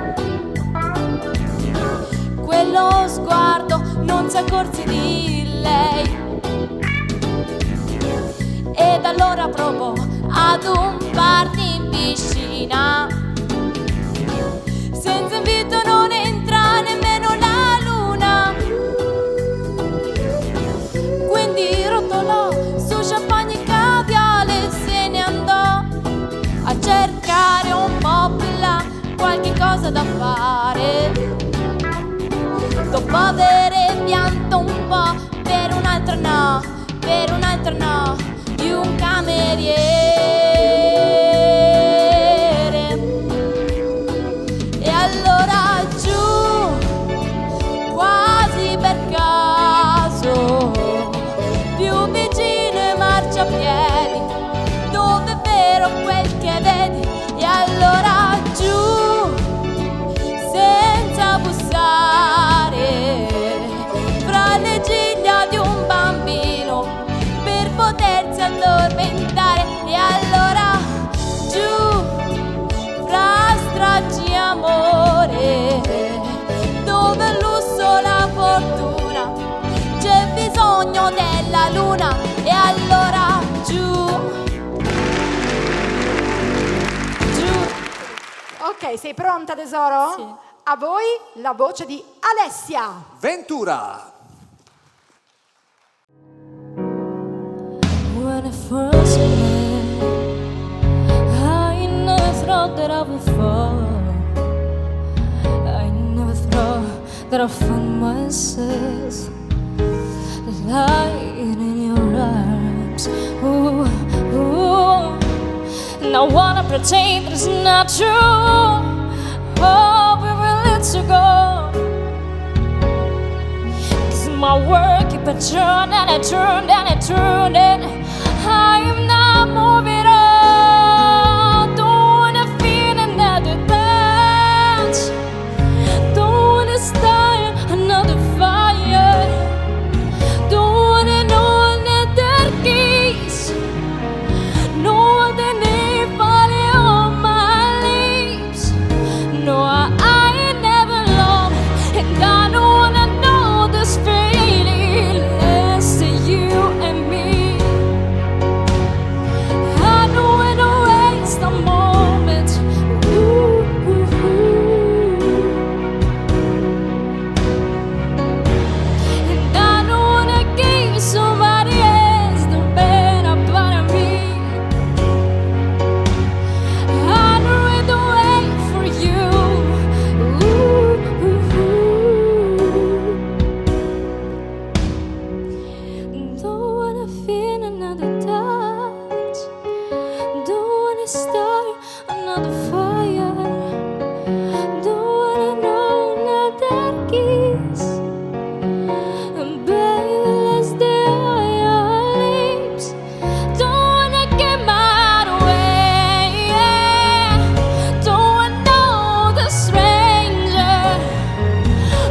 Quello sguardo non si accorse di lei. Ed allora provò ad un party in piscina. Senza invito non entra nemmeno la luna. Quindi rotolò su champagne e caviale e se ne andò a cercare un po' più là qualche cosa da fare. Dopo aver pianto un po' per un'altra no, di un cameriere. addormentare e allora giù fra stragi amore, dove il lusso, la fortuna, c'è bisogno della luna e allora giù. Ok, sei pronta tesoro? Sì. A voi la voce di Alessia. Ventura. When I first met, I never thought that I would fall. I never thought that I'd find myself lying in your arms. Ooh, ooh. And I wanna pretend that it's not true. Oh, we will let you go. 'Cause my work keep it turned and it turned and it turned and I am not moving on. Don't wanna feel another touch. Don't wanna start another fire. Don't wanna know another kiss. No other name falling on my lips. No, I ain't never alone, and I don't wanna know this feeling less than you and me. I don't wanna waste a moment. Ooh, ooh, ooh. And I don't wanna give somebody else the better part of me. I don't wanna wait for you. Ooh, ooh, ooh. Don't wanna feel another touch. Don't wanna start another fire. Don't wanna know another kiss. And baby, let's do your lips. Don't wanna get mad away. Don't wanna know the stranger.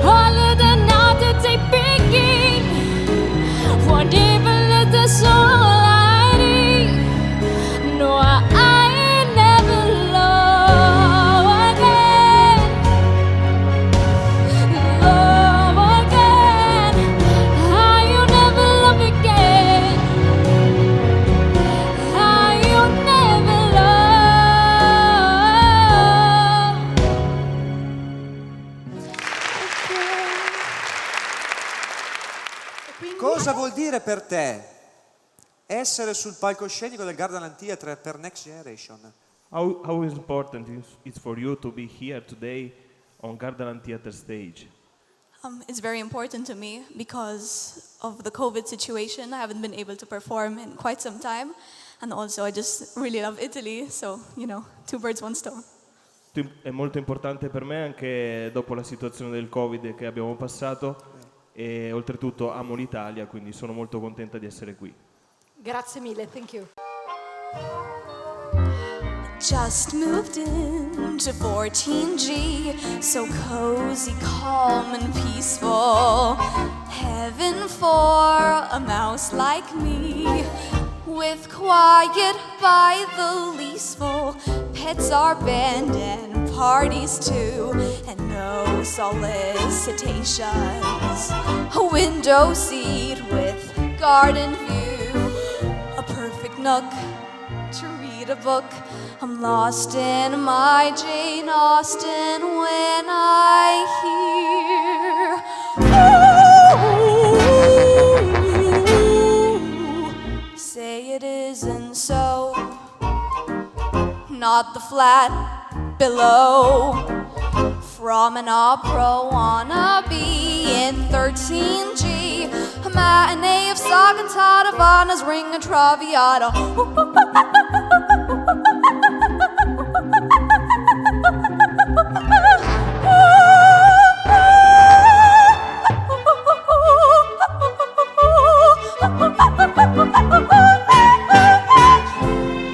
All of the night that they begin. Won't even let the sunlight in. No, I ain't never love again. Love again. I'll never love again. I'll never love. Cosa vuol dire per te essere sul palcoscenico del Gardaland Theatre per Next Generation? How important is for you to be here today on Gardaland Theatre stage? It's very important to me because of the COVID situation. I haven't been able to perform in quite some time. And also I just really love Italy, so, you know, two birds, one stone. È molto importante per me anche dopo la situazione del Covid che abbiamo passato e oltretutto amo l'Italia, quindi sono molto contenta di essere qui. Grazie mille, thank you. Just moved into 14G, so cozy, calm and peaceful. Heaven for a mouse like me, with quiet by the leaseful. Pets are banned and parties too, and no solicitations. A window seat with garden view, a perfect nook to read a book. I'm lost in my Jane Austen when I hear say it isn't so. Not the flat below. From an opera wannabe in 13G, a matinee of Sagatata, Vanna's Ring and Traviata.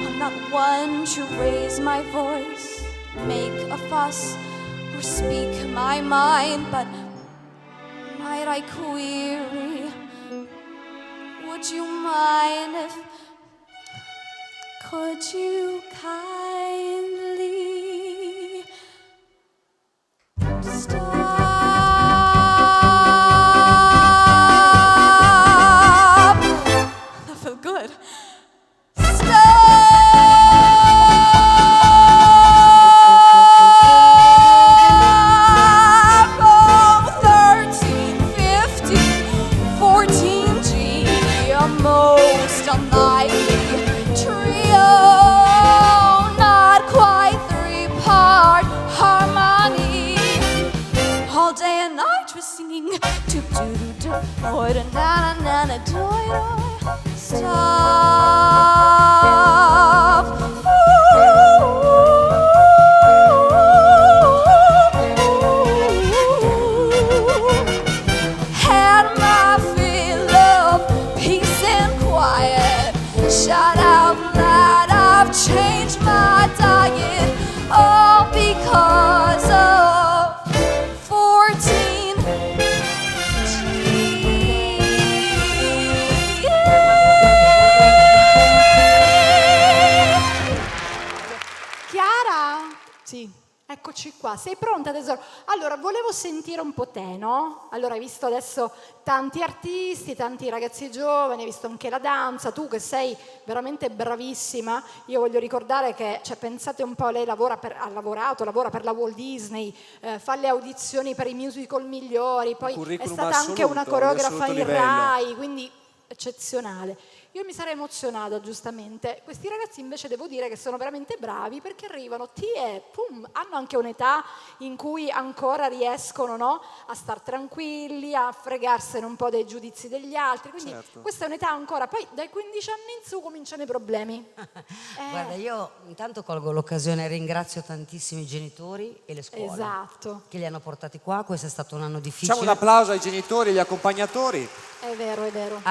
I'm not one to raise my voice, make a fuss, or speak my mind, but might I query, would you mind if could you kindly stop? That felt good. Stop! Oh, 13, 15, 14G, a most unlikely trio, not quite 3-part harmony. All day and night we're singing doop doo doo doo, boy da na na na doy doy. Stop. Had my fill of peace and quiet. Shout out loud, I've changed my diet, all because of 14. Chiara? Sì, eccoci qua. Sei pronta, tesoro? Allora, volevo sentire un po' te, no? Allora, hai visto adesso tanti artisti, tanti ragazzi giovani, hai visto anche la danza, tu che sei veramente bravissima. Io voglio ricordare che, cioè, pensate un po', lei lavora per la Walt Disney, fa le audizioni per i musical migliori, poi è stata anche una coreografa in Rai, quindi eccezionale. Io mi sarei emozionata, giustamente. Questi ragazzi invece devo dire che sono veramente bravi, perché arrivano, pum, hanno anche un'età in cui ancora riescono, no, a star tranquilli, a fregarsene un po' dei giudizi degli altri, quindi questa è un'età ancora, poi dai 15 anni in su cominciano i problemi. Guarda, io intanto colgo l'occasione e ringrazio tantissimi i genitori e le scuole che li hanno portati qua. Questo è stato un anno difficile. Facciamo un applauso ai genitori e agli accompagnatori. È vero, è vero.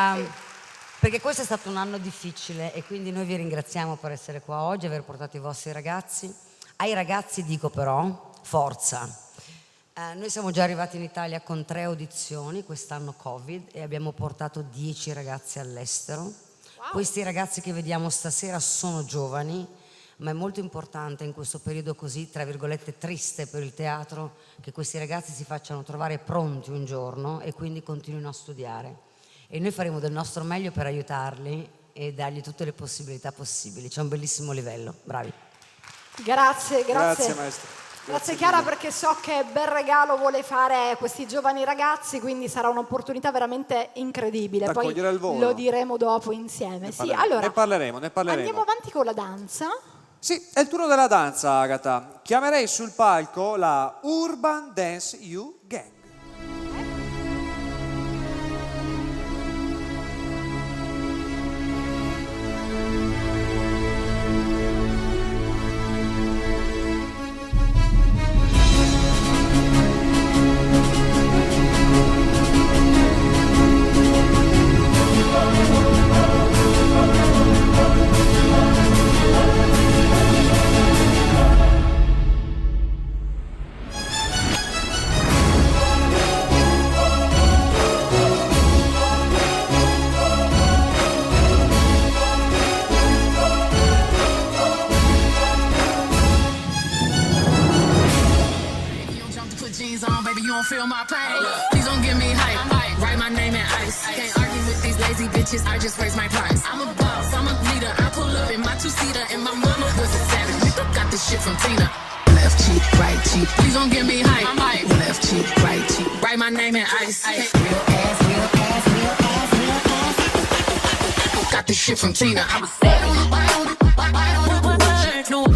Perché questo è stato un anno difficile e quindi noi vi ringraziamo per essere qua oggi, aver portato i vostri ragazzi. Ai ragazzi dico però, forza. Noi siamo già arrivati in Italia con 3 audizioni, quest'anno Covid, e abbiamo portato 10 ragazzi all'estero. Wow. Questi ragazzi che vediamo stasera sono giovani, ma è molto importante in questo periodo così, tra virgolette, triste per il teatro, che questi ragazzi si facciano trovare pronti un giorno e quindi continuino a studiare. E noi faremo del nostro meglio per aiutarli e dargli tutte le possibilità possibili. C'è un bellissimo livello, bravi. Grazie maestro. Grazie Chiara, perché so che bel regalo vuole fare a questi giovani ragazzi, quindi sarà un'opportunità veramente incredibile. Poi lo diremo dopo insieme. Ne parleremo. Andiamo avanti con la danza. Sì, è il turno della danza, Agata. Chiamerei sul palco la Urban Dance U Gang. Feel my pain. Please don't give me hype. Write my name in ice. Can't argue with these lazy bitches. I just raise my price. I'm a boss. I'm a leader. I pull up in my 2-seater, and my mama was a savage. Got this shit from Tina. Left cheek, right cheek. Please don't give me hype. Left cheek, right cheek. Write my name in ice. Real ass, real ass, real ass, real ass. Got this shit from Tina. I'm a savage. No.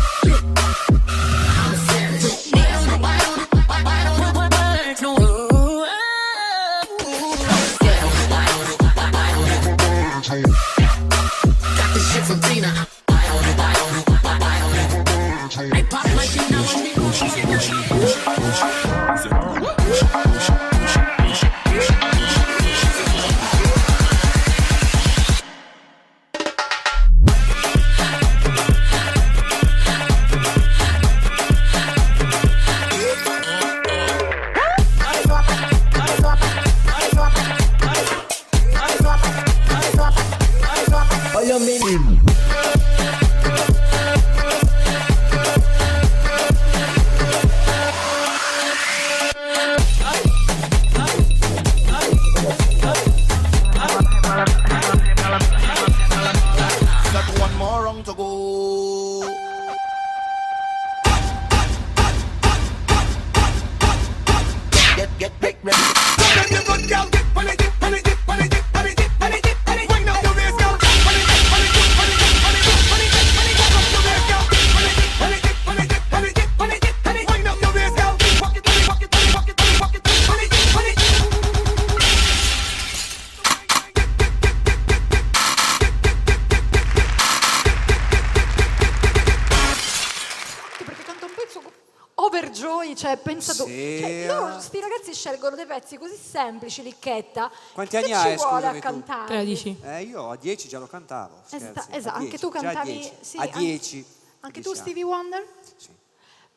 ragazzi, cioè, pensa tu. Sì, Cioè, sti ragazzi scelgono dei pezzi così semplici, Licchetta. Quanti anni che hai, ci vuole scusami, a tu? cantare? 13. Io a 10 già lo cantavo. Scherzi, a Esatto, anche 10, tu già a cantavi. 10. Sì, A 10. Anche tu 10 Stevie Wonder? Sì.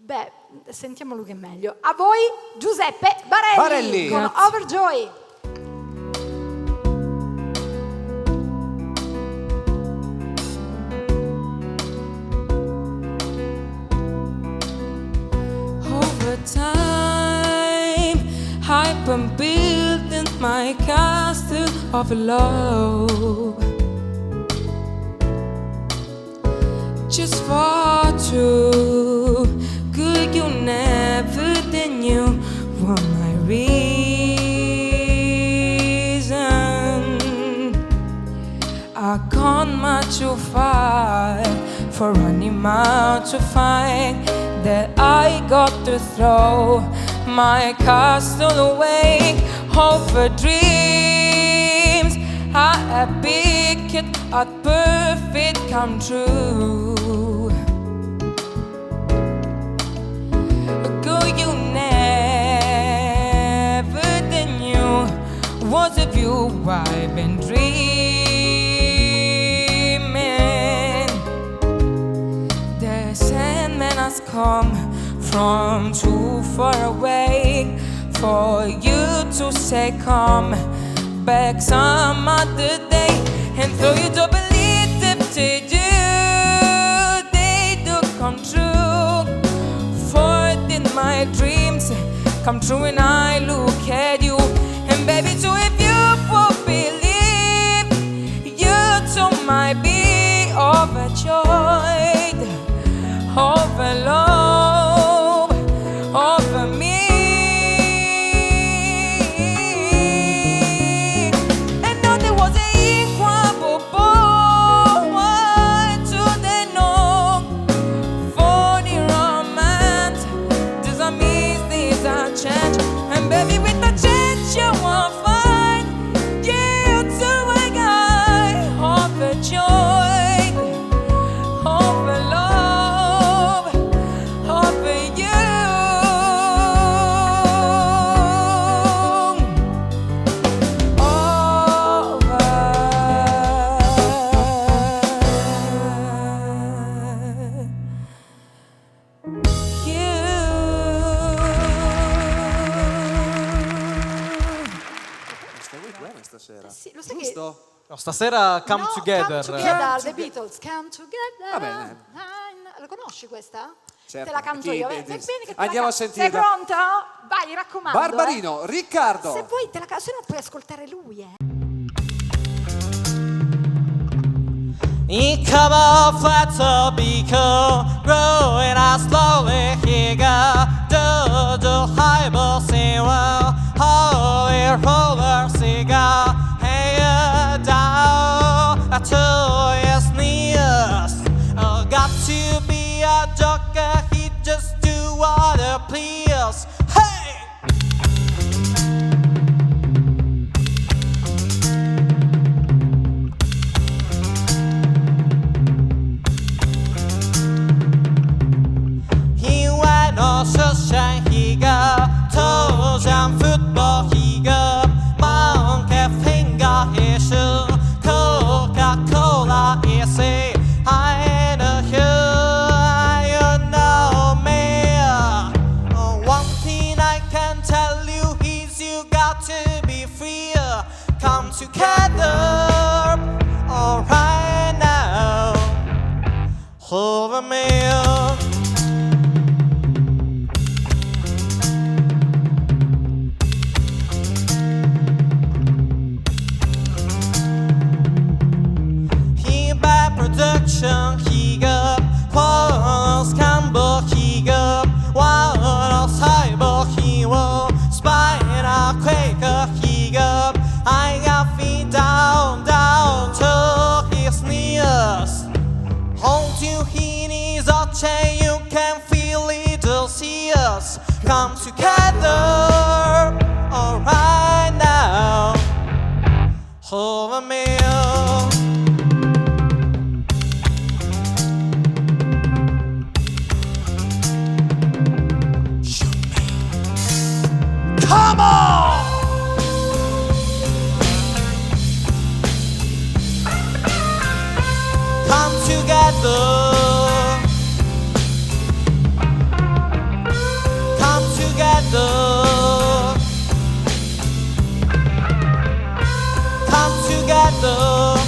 Beh, sentiamo lui che è meglio. A voi Giuseppe Barelli, Barelli. con Grazie. Overjoy. Over time, I've been building my castle of love. Just for two, good you never did knew what my reason. I gone much too far for any amount to find that I got to throw my castle away over dreams I had big it at perfect come true. Girl, you never did knew was of you I've been dreaming. The Sandman has come from too far away for you to say come back some other day. And though you don't believe them to do, they do come true. For did my dreams come true when I look at you? And baby too, if you would believe, you too might be overjoyed, over love, over me. And though there was an incredible one to the know, funny romance doesn't mean things are change. And baby, with the change you won't find, you too a guy overjoyed, over love, over you. Stai guerra stasera. Sì, lo sai Giusto? No, stasera Come No, Together. Come Together, The Beatles, Come Together. Va bene. La conosci questa? Certo, Te la canto chi- io. chi- Vieni che te Andiamo la a sentirla. Sei pronto? Vai, raccomando. Barbarino, Riccardo. Se vuoi te la canto, se no puoi ascoltare lui, It come off at the beacon, growing as slowly he got the high bossy well, how it roller cigar, hang down to his knees. Got to be a joker, he just do what he please. Hey! He went on sunshine, he got toes and football, he got monkey finger, he should Coca-Cola, he say, I know you know me. One thing I can tell you is you got to be free. Come together, alright now, over me. He by production, he got Paul's Campbell, he got Wild Cyber, he will Spider Quaker, he got I got feet down to his knees. Hold you, he needs a chain, you can feel it, to see us come together, alright now, over me. Shoot me. come together, come together, come together,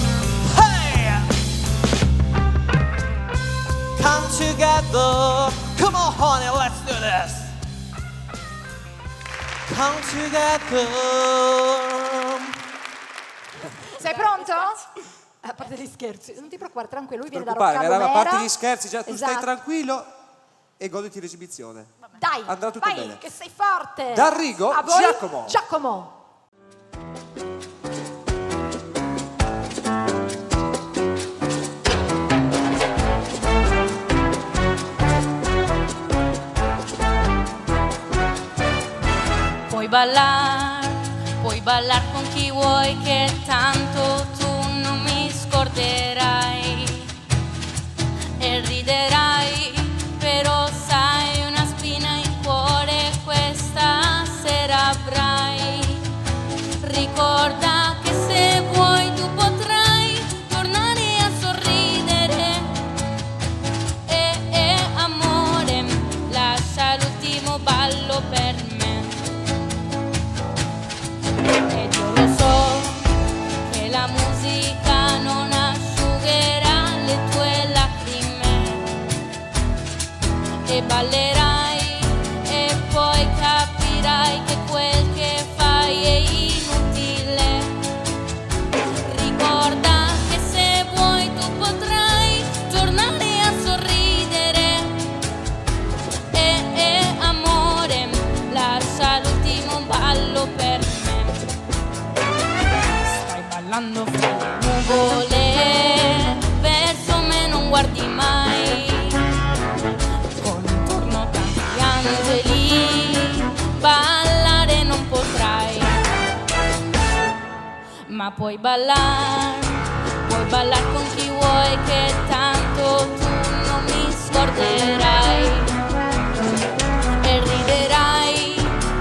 hey, come together, come on honey, let's do this, come together. Sei pronto? A parte gli scherzi, non ti preoccupare, tranquillo, lui viene da Preoccupare, Roccabomera. a parte gli scherzi, già tu stai Esatto. tranquillo e goditi l'esibizione. Dai, andrà tutto vai, bene. che sei forte. D'Arrigo, A voi, Giacomo. Giacomo. Puoi ballar con chi vuoi, che tanto tu non mi scorderai e riderai, però sai una spina in cuore questa sera avrai. Ricorda che se vuoi tu potrai tornare a sorridere e amore, lascia l'ultimo ballo per me. Ed io lo so che la musica non asciugherà le tue lacrime e ballerai e poi capirai che quel che fai è inutile. Ricorda che se vuoi tu potrai tornare a sorridere e amore, lascia l'ultimo ballo per me. Stai ballando fra le nuvole, verso me non guardi mai, con intorno tanti angeli, ballare non potrai, ma puoi ballar con chi vuoi, che tanto tu non mi scorderai e riderai,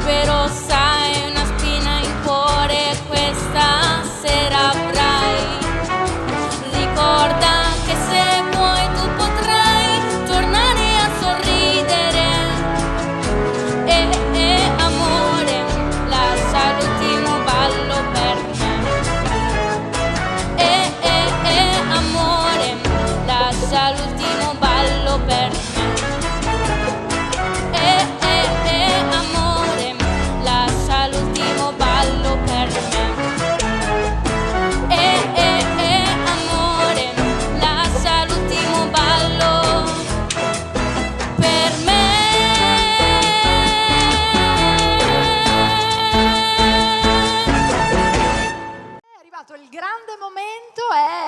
però sai una spina in cuore questa sera avrai. Ricorda che se vuoi tu potrai tornare a sorridere e amore, lascia l'ultimo ballo per me. E amore, lascia l'ultimo ballo per me. Amore, lascia l'ultimo ballo per me. Amore, lascia l'ultimo ballo per me. È arrivato il grande momento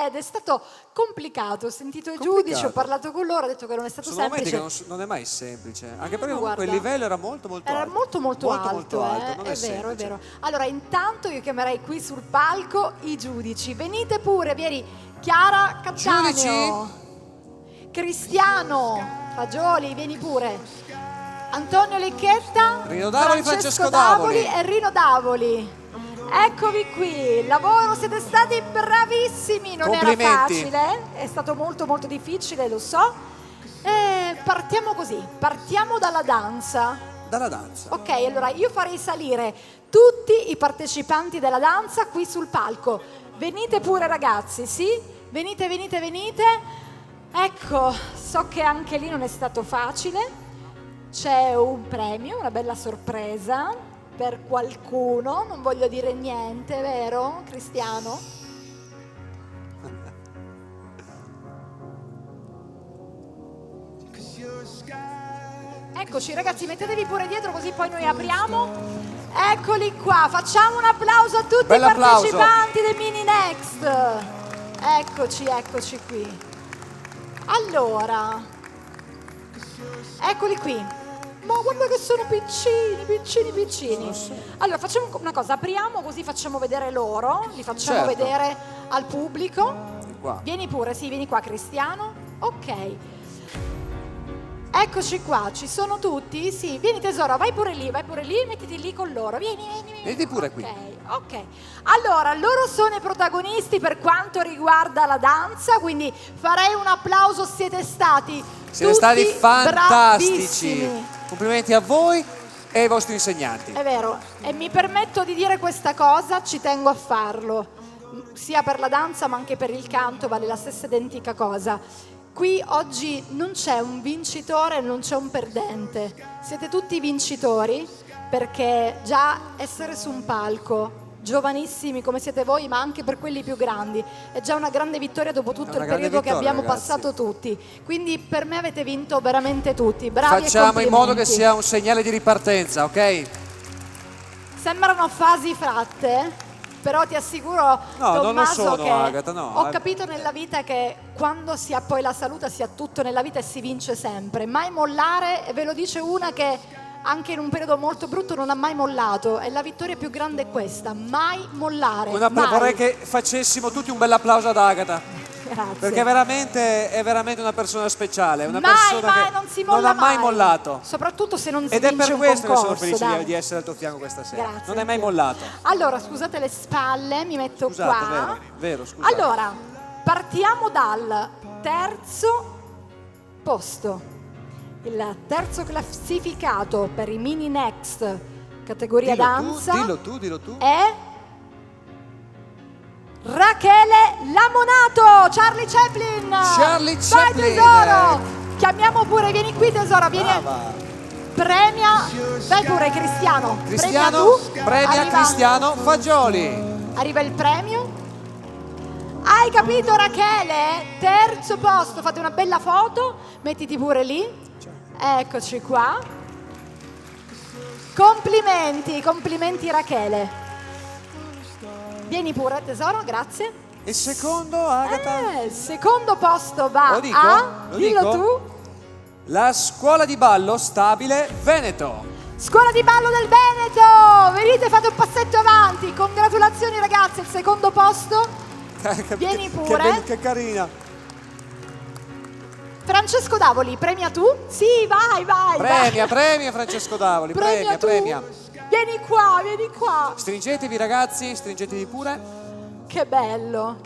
ed è stato complicato. Ho sentito i giudici, ho parlato con loro, ho detto che non è stato Sono momenti semplice. che non è mai semplice, anche perché No, comunque il guarda, livello era molto alto. Era molto alto, non è vero, semplice. è vero. Allora, intanto io chiamerei qui sul palco i giudici. Venite pure, vieni Chiara Cattaneo, Cristiano Fagioli, vieni pure. Antonio Licchetta, Rino Davoli, Francesco Francesco Davoli. e Rino Davoli. Eccovi qui, il lavoro, siete stati bravissimi, non era Complimenti. facile, è stato molto difficile, lo so. Partiamo così, partiamo dalla danza. Dalla danza. Ok, allora io farei salire tutti i partecipanti della danza qui sul palco. Venite pure ragazzi, sì? Venite. Ecco, so che anche lì non è stato facile. C'è un premio, una bella sorpresa per qualcuno. Non voglio dire niente, vero Cristiano? Eccoci ragazzi, mettetevi pure dietro così poi noi apriamo. Eccoli qua, facciamo un applauso a tutti i partecipanti dei Mini Next. Eccoci qui. Allora, eccoli qui. Ma guarda che sono piccini. Allora facciamo una cosa, apriamo così facciamo vedere loro, li facciamo Certo. vedere al pubblico. Qua. Vieni pure, sì, vieni qua Cristiano. Ok. Eccoci qua, ci sono tutti? Sì, vieni tesoro, vai pure lì, mettiti lì con loro. Vieni. Vedi pure qui. Ok. Allora, loro sono i protagonisti per quanto riguarda la danza, quindi farei un applauso, siete stati fantastici. bravissimi. Complimenti a voi e ai vostri insegnanti. È vero, e mi permetto di dire questa cosa, ci tengo a farlo, sia per la danza ma anche per il canto, vale la stessa identica cosa. Qui oggi non c'è un vincitore, non c'è un perdente, siete tutti vincitori, perché già essere su un palco, giovanissimi come siete voi, ma anche per quelli più grandi, è già una grande vittoria dopo tutto il periodo che abbiamo passato tutti. Quindi per me avete vinto veramente tutti, bravi. Facciamo e in modo che complimenti. sia un segnale di ripartenza, ok? Sembrano fasi fratte, però ti assicuro, No, non lo Tommaso, sono, che Agata, no. ho capito nella vita che quando si ha poi la salute si ha tutto nella vita e si vince sempre. Mai mollare, e ve lo dice una che anche in un periodo molto brutto non ha mai mollato, e la vittoria più grande è questa, mai mollare. mai. Vorrei che facessimo tutti un bel applauso ad Agata. Grazie. Perché è veramente una persona speciale, una mai, persona mai, che non si molla non ha mai mollato. Soprattutto se non si Ed è vince per un questo che sono concorso, felice dai. di essere al tuo fianco questa sera. Grazie, Non hai mai anch'io. mollato. Allora, scusate le spalle, mi metto Scusate, qua. vero, scusate. Allora, partiamo dal terzo posto. Il terzo classificato per i Mini Next categoria danza Dillo tu. è Rachele Lamonato, Charlie Chaplin. Charlie Vai Chaplin. tesoro, chiamiamo pure, vieni qui tesoro, vieni. Brava. Premia, vai pure Cristiano. Premia Arriva- Cristiano Fagioli. Arriva il premio. Hai capito Rachele? Terzo posto, fate una bella foto, mettiti pure lì. Eccoci qua. Complimenti Rachele. Vieni pure tesoro, grazie. Il secondo, Agata? Il secondo posto va Lo dico? a... Lo Dillo dico? tu. La scuola di ballo stabile Veneto. Scuola di ballo del Veneto, venite, fate un passetto avanti. Congratulazioni ragazzi, il secondo posto. Vieni pure. Che carina. Francesco Davoli, premia tu? Sì, vai. Premia Francesco Davoli. Premia tu. Vieni qua. Stringetevi ragazzi, stringetevi pure. Che bello.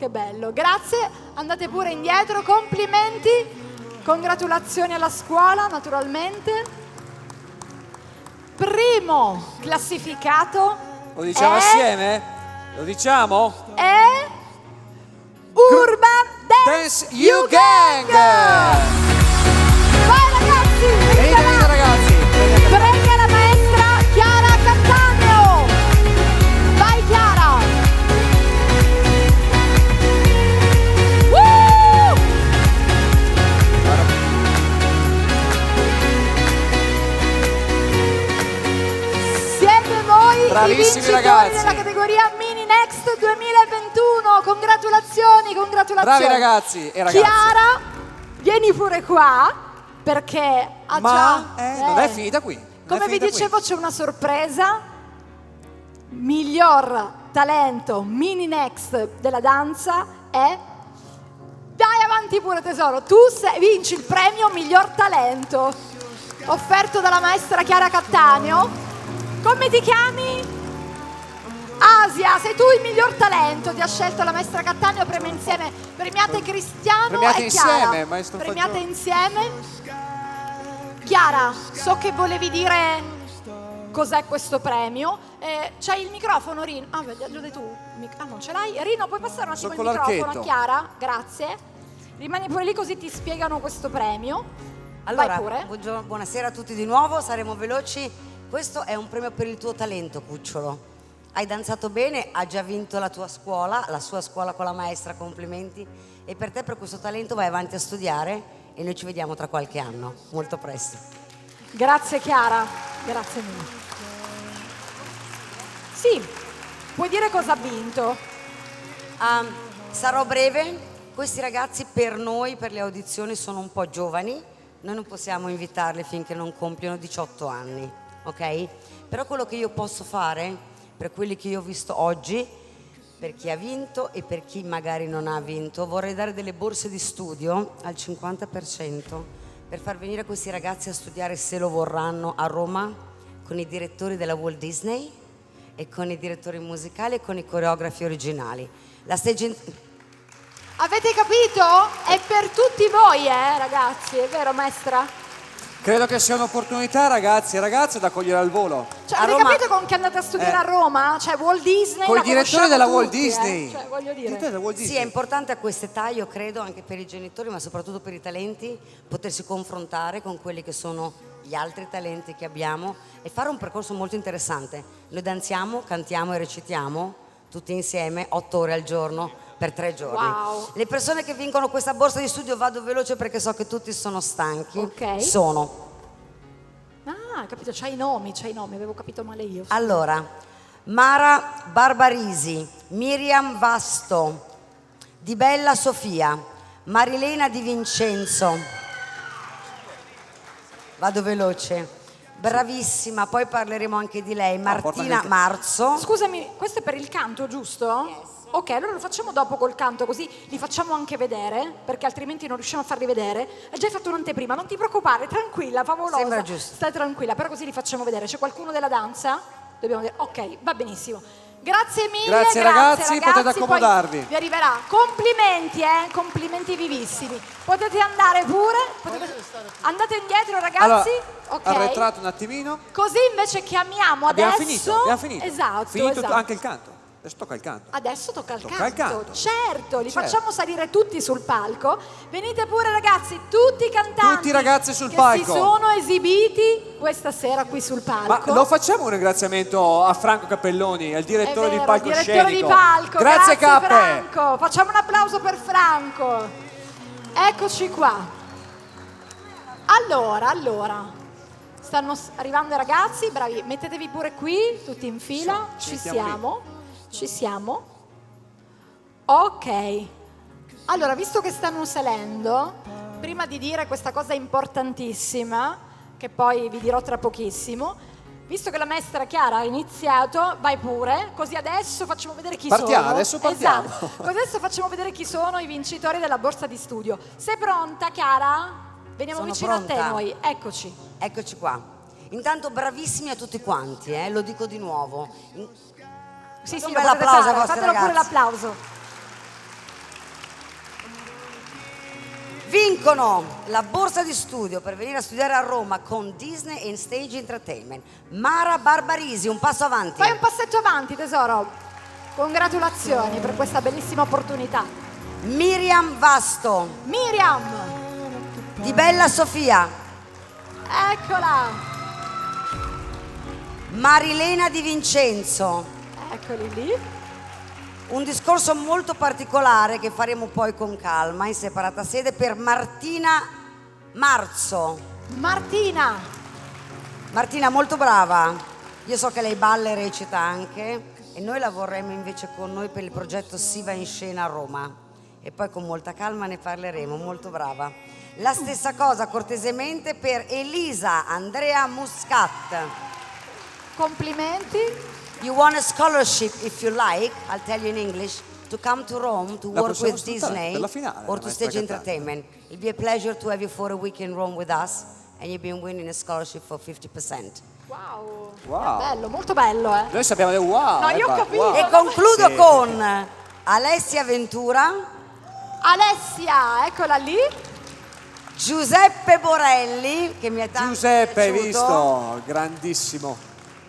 Grazie, andate pure indietro, complimenti. Congratulazioni alla scuola, naturalmente. Primo classificato. Lo diciamo assieme? Lo diciamo? È Urban Dance You Gang! Vai ragazzi! Venite ragazzi! Premia la maestra Chiara Cattaneo! Vai Chiara! Woo! Siete voi Bravissimi i vincitori ragazzi. della categoria Mini Next 2021. Congratulazioni. Bravi ragazzi e ragazze. Chiara, vieni pure qua perché ha Ma già... non è finita qui. Come vi dicevo c'è una sorpresa. Miglior talento Mini Next della danza è... Dai avanti pure tesoro, tu vinci il premio miglior talento offerto dalla maestra Chiara Cattaneo. Come ti chiami? Asia, sei tu il miglior talento, ti ha scelto la maestra Cattaneo, premia insieme, premiate Cristiano Premiate e Chiara. insieme, maestro Premiate Fagioli. insieme. Chiara, so che volevi dire cos'è questo premio. C'hai il microfono, Rino? Ah, lo dai tu? Non ce l'hai? Rino, puoi passare un attimo il Sono con microfono a l'archetto. Chiara? Grazie. Rimani pure lì così ti spiegano questo premio. Allora, Vai pure. buonasera a tutti di nuovo, saremo veloci. Questo è un premio per il tuo talento, cucciolo. Hai danzato bene, ha già vinto la tua scuola, la sua scuola con la maestra, complimenti. E per te, per questo talento, vai avanti a studiare e noi ci vediamo tra qualche anno, molto presto. Grazie Chiara, grazie mille. Sì, puoi dire cosa ha vinto? Sarò breve, questi ragazzi per noi, per le audizioni, sono un po' giovani, noi non possiamo invitarli finché non compiono 18 anni, ok? Però quello che io posso fare, per quelli che io ho visto oggi, per chi ha vinto e per chi magari non ha vinto, vorrei dare delle borse di studio al 50% per far venire questi ragazzi a studiare, se lo vorranno, a Roma con i direttori della Walt Disney e con i direttori musicali e con i coreografi originali. La stage Avete capito? È per tutti voi, ragazzi, è vero, maestra? Credo che sia un'opportunità, ragazzi e ragazze, da cogliere al volo. Cioè, avete capito con chi andate a studiare a Roma? Cioè, Walt Disney. Con i la direttori conosciamo della tutti, Walt Disney. Cioè, voglio dire. Sì, è importante a quest'età, io credo, anche per i genitori, ma soprattutto per i talenti, potersi confrontare con quelli che sono gli altri talenti che abbiamo e fare un percorso molto interessante. Noi danziamo, cantiamo e recitiamo tutti insieme 8 ore al giorno per 3 giorni. Wow. Le persone che vincono questa borsa di studio, vado veloce perché so che tutti sono stanchi, Ok. sono... Ah, capito, c'hai i nomi, avevo capito male io. Allora, Mara Barbarisi, Miriam Vasto, Di Bella Sofia, Marilena Di Vincenzo. Vado veloce. Bravissima, poi parleremo anche di lei. Martina Marzo. Scusami, questo è per il canto, giusto? Ok, allora lo facciamo dopo col canto, così li facciamo anche vedere, perché altrimenti non riusciamo a farli vedere. Hai già fatto un'anteprima, non ti preoccupare, tranquilla, favolosa. Sembra giusto. Stai tranquilla, però così li facciamo vedere. C'è qualcuno della danza? Dobbiamo vedere. Ok, va benissimo. Grazie mille, Grazie, ragazzi, potete accomodarvi. Poi vi arriverà. Complimenti vivissimi. Potete andare pure. Andate indietro, ragazzi. Allora, ok. arretrato un attimino. Così invece chiamiamo Abbiamo adesso. finito. Esatto, Finito esatto. anche il canto. Adesso tocca il canto. Adesso tocca il Tocca il canto. Certo, li Certo. facciamo salire tutti sul palco. Venite pure, ragazzi, tutti i cantanti. Tutti i ragazzi sul che palco. si sono esibiti questa sera qui sul Ma palco. lo facciamo un ringraziamento a Franco Cappelloni, al direttore È di vero, palcoscenico. direttore di palco. Grazie Cappe. Franco. Facciamo un applauso per Franco. Eccoci qua. Allora. Stanno arrivando i ragazzi, bravi. Mettetevi pure qui, tutti in fila. Ci siamo. Ok. Allora, visto che stanno salendo, prima di dire questa cosa importantissima, che poi vi dirò tra pochissimo, visto che la maestra Chiara ha iniziato, vai pure, così adesso facciamo vedere chi sono. Adesso partiamo. Esatto. Così adesso facciamo vedere chi sono i vincitori della borsa di studio. Sei pronta, Chiara? Veniamo Sono vicino a pronta. te noi. Eccoci. Eccoci qua. Intanto bravissimi a tutti quanti, lo dico di nuovo. Sì, un lo bel potete applauso fare, ai vostri fatelo pure ragazzi. l'applauso. Vincono la borsa di studio per venire a studiare a Roma con Disney and Stage Entertainment. Mara Barbarisi, un passo avanti. Fai un passetto avanti, tesoro. Congratulazioni per questa bellissima opportunità. Miriam Vasto. Miriam. Di Bella Sofia. Eccola. Marilena Di Vincenzo. Eccoli lì. Un discorso molto particolare che faremo poi con calma in separata sede per Martina Marzo. Martina molto brava. Io so che lei balla e recita anche e noi la vorremmo invece con noi per il progetto Si va in scena a Roma e poi con molta calma ne parleremo, molto brava. La stessa cosa cortesemente per Elisa Andrea Muscat. Complimenti. You want a scholarship if you like, I'll tell you in English, to come to Rome to La work possiamo with sfruttare Disney per la finale, or la to maestra Stage cantante. Entertainment. It'll be a pleasure to have you for a week in Rome with us and you've been winning a scholarship for 50%. Wow. Wow. Bello, molto bello, eh. Noi sappiamo del wow. No, io ho capito. wow. E concludo Sì. con Alessia Ventura, Alessia, eccola lì. Giuseppe Borelli, che mi è tanto Giuseppe, hai piaciuto, visto? Grandissimo.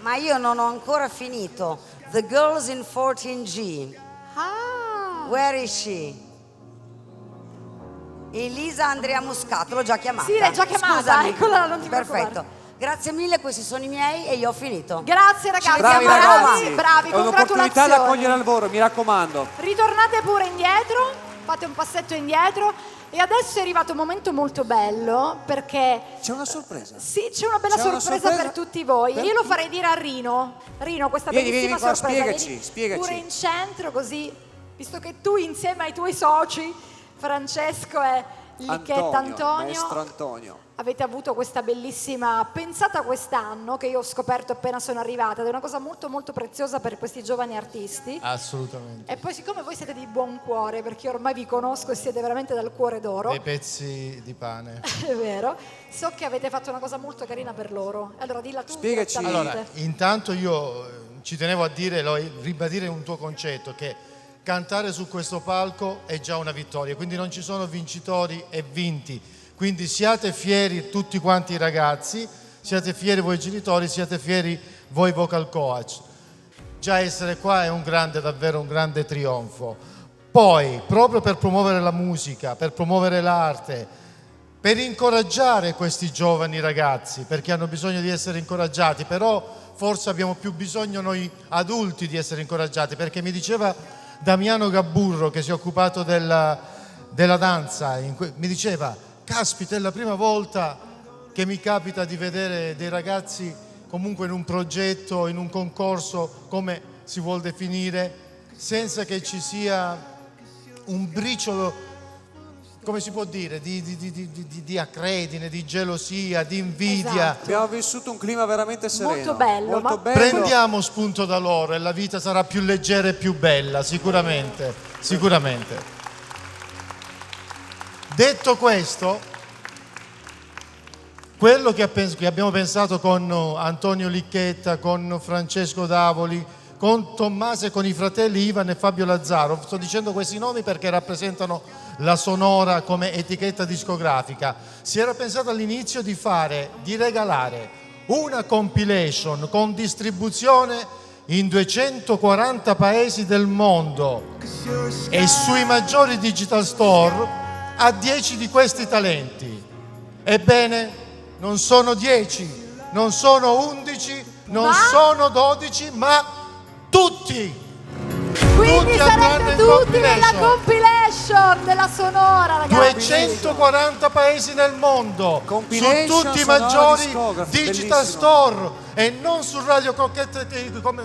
ma io non ho ancora finito. The Girls in 14G. Ah. Where is she? Elisa Andrea Muscato, l'ho già chiamata. Sì, l'hai già chiamata, Scusami. eccola, non ti Perfetto. preoccupare. Grazie mille, questi sono i miei e io ho finito. Grazie ragazzi, Bravi bravi, ragazzi. bravi, È un'opportunità da congratulazioni. cogliere al volo, mi raccomando. Ritornate pure indietro, fate un passetto indietro e adesso è arrivato un momento molto bello perché C'è una sorpresa. sì, c'è una bella C'è una sorpresa sorpresa per tutti voi. per Io lo tutti. farei dire a Rino. Rino, questa Vieni, bellissima vieni qua, sorpresa. spiegaci, Vieni spiegaci. pure in centro così, visto che tu insieme ai tuoi soci, Francesco Licchetta Antonio. Maestro Antonio. Avete avuto questa bellissima pensata quest'anno che io ho scoperto appena sono arrivata, ed è una cosa molto molto preziosa per questi giovani artisti. Assolutamente. E poi siccome voi siete di buon cuore, perché ormai vi conosco e siete veramente dal cuore d'oro, Dei pezzi di pane. è vero, so che avete fatto una cosa molto carina per loro. Allora dilla tu. Spiegaci. direttamente. Allora, intanto io ci tenevo a dire, ribadire un tuo concetto, che cantare su questo palco è già una vittoria, quindi non ci sono vincitori e vinti. Quindi siate fieri tutti quanti i ragazzi, siate fieri voi genitori, siate fieri voi vocal coach. Già essere qua è davvero un grande trionfo. Poi, proprio per promuovere la musica, per promuovere l'arte, per incoraggiare questi giovani ragazzi, perché hanno bisogno di essere incoraggiati, però forse abbiamo più bisogno noi adulti di essere incoraggiati, perché mi diceva Damiano Gabburro, che si è occupato della danza, mi diceva: caspita, è la prima volta che mi capita di vedere dei ragazzi comunque in un progetto, in un concorso, come si vuol definire, senza che ci sia un briciolo, come si può dire, di acredine, di gelosia, di invidia. Esatto. Abbiamo vissuto un clima veramente sereno. Molto bello, molto ma- bello. Prendiamo spunto da loro e la vita sarà più leggera e più bella, sicuramente, sicuramente. Detto questo, quello che abbiamo pensato con Antonio Licchetta, con Francesco Davoli, con Tommaso e con i fratelli Ivan e Fabio Lazzaro, sto dicendo questi nomi perché rappresentano la Sonora come etichetta discografica, si era pensato all'inizio di regalare una compilation con distribuzione in 240 paesi del mondo e sui maggiori digital store a 10 di questi talenti. Ebbene, non sono 10, non sono 11, non sono 12, ma tutti! Quindi tutti sarete andranno in tutti nella compilation. compilation della Sonora, ragazzi. 240 paesi nel mondo, su Compilation tutti i Sonora maggiori discografi, digital bellissimo. store e non su Radio Crocchette come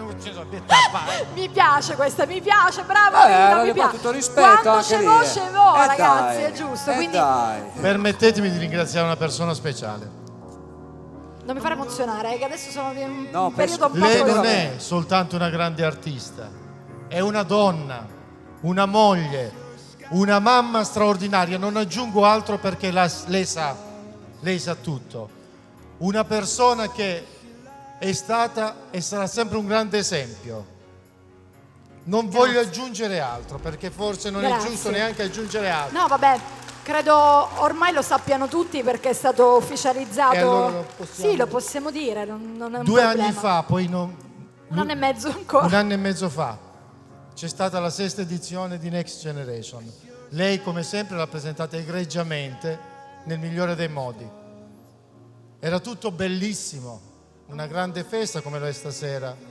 Mi piace questa, mi piace, bravo Rino, mi con piace. tutto rispetto Quando anche ce vo, lì, ce vo, ragazzi, dai, è giusto. Quindi dai. Permettetemi di ringraziare una persona speciale. non mi fare emozionare, che adesso sono in No, un periodo un po' Lei così. non è soltanto una grande artista, è una donna, una moglie, una mamma straordinaria, non aggiungo altro perché lei sa tutto. Una persona che è stata e sarà sempre un grande esempio. Non voglio aggiungere altro perché forse non è Grazie. giusto neanche aggiungere altro. No, vabbè, credo ormai lo sappiano tutti perché è stato ufficializzato. E allora lo possiamo Sì, lo possiamo dire, non è un 2 problema. anni fa, poi non, Un anno e mezzo ancora. un anno e mezzo fa, c'è stata la 6ª edizione di Next Generation. Lei, come sempre, l'ha presentata egregiamente, nel migliore dei modi. Era tutto bellissimo, una grande festa come lo è stasera.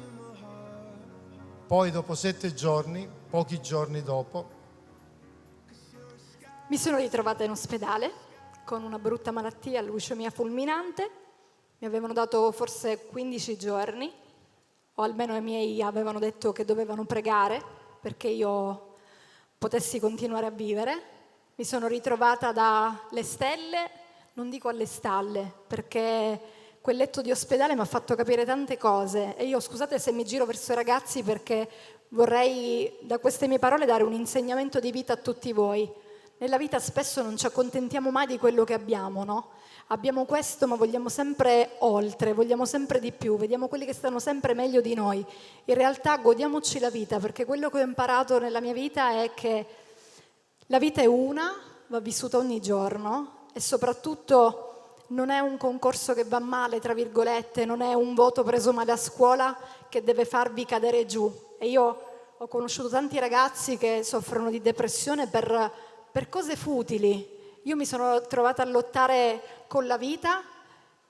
Poi, dopo 7 giorni, pochi giorni dopo, Mi sono ritrovata in ospedale con una brutta malattia, leucemia fulminante. Mi avevano dato forse 15 giorni, o almeno i miei avevano detto che dovevano pregare perché io potessi continuare a vivere. Mi sono ritrovata dalle stelle, non dico alle stalle, perché quel letto di ospedale mi ha fatto capire tante cose. E io, scusate se mi giro verso i ragazzi, perché vorrei da queste mie parole dare un insegnamento di vita a tutti voi. Nella vita spesso non ci accontentiamo mai di quello che abbiamo, no? Abbiamo questo, ma vogliamo sempre oltre, vogliamo sempre di più, vediamo quelli che stanno sempre meglio di noi. In realtà godiamoci la vita, perché quello che ho imparato nella mia vita è che la vita è una, va vissuta ogni giorno e soprattutto non è un concorso che va male, tra virgolette, non è un voto preso male a scuola che deve farvi cadere giù. E io ho conosciuto tanti ragazzi che soffrono di depressione per cose futili. Io mi sono trovata a lottare con la vita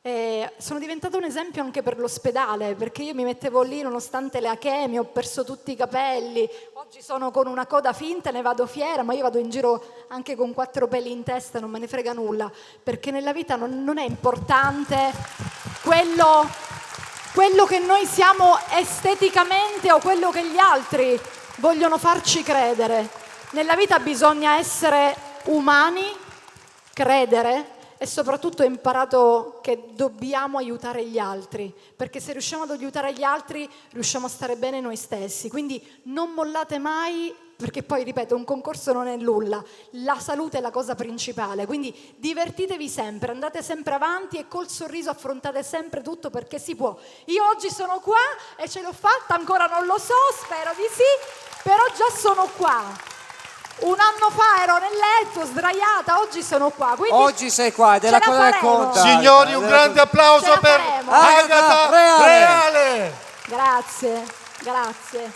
e sono diventata un esempio anche per l'ospedale, perché io mi mettevo lì nonostante le achemie, ho perso tutti i capelli, oggi sono con una coda finta e ne vado fiera, ma io vado in giro anche con 4 peli in testa, non me ne frega nulla, perché nella vita non è importante quello che noi siamo esteticamente o quello che gli altri vogliono farci credere. Nella vita bisogna essere umani credere e soprattutto ho imparato che dobbiamo aiutare gli altri, perché se riusciamo ad aiutare gli altri riusciamo a stare bene noi stessi. Quindi non mollate mai, perché poi, ripeto, un concorso non è nulla, la salute è la cosa principale, quindi divertitevi sempre, andate sempre avanti e col sorriso affrontate sempre tutto, perché si può. Io oggi sono qua e ce l'ho fatta, ancora non lo so, spero di sì, però già sono qua. Un anno fa ero nel letto sdraiata, oggi sono qua. Oggi sei qua ed è la cosa che conta. Signori, un grande applauso per Agata Reale. Grazie, grazie.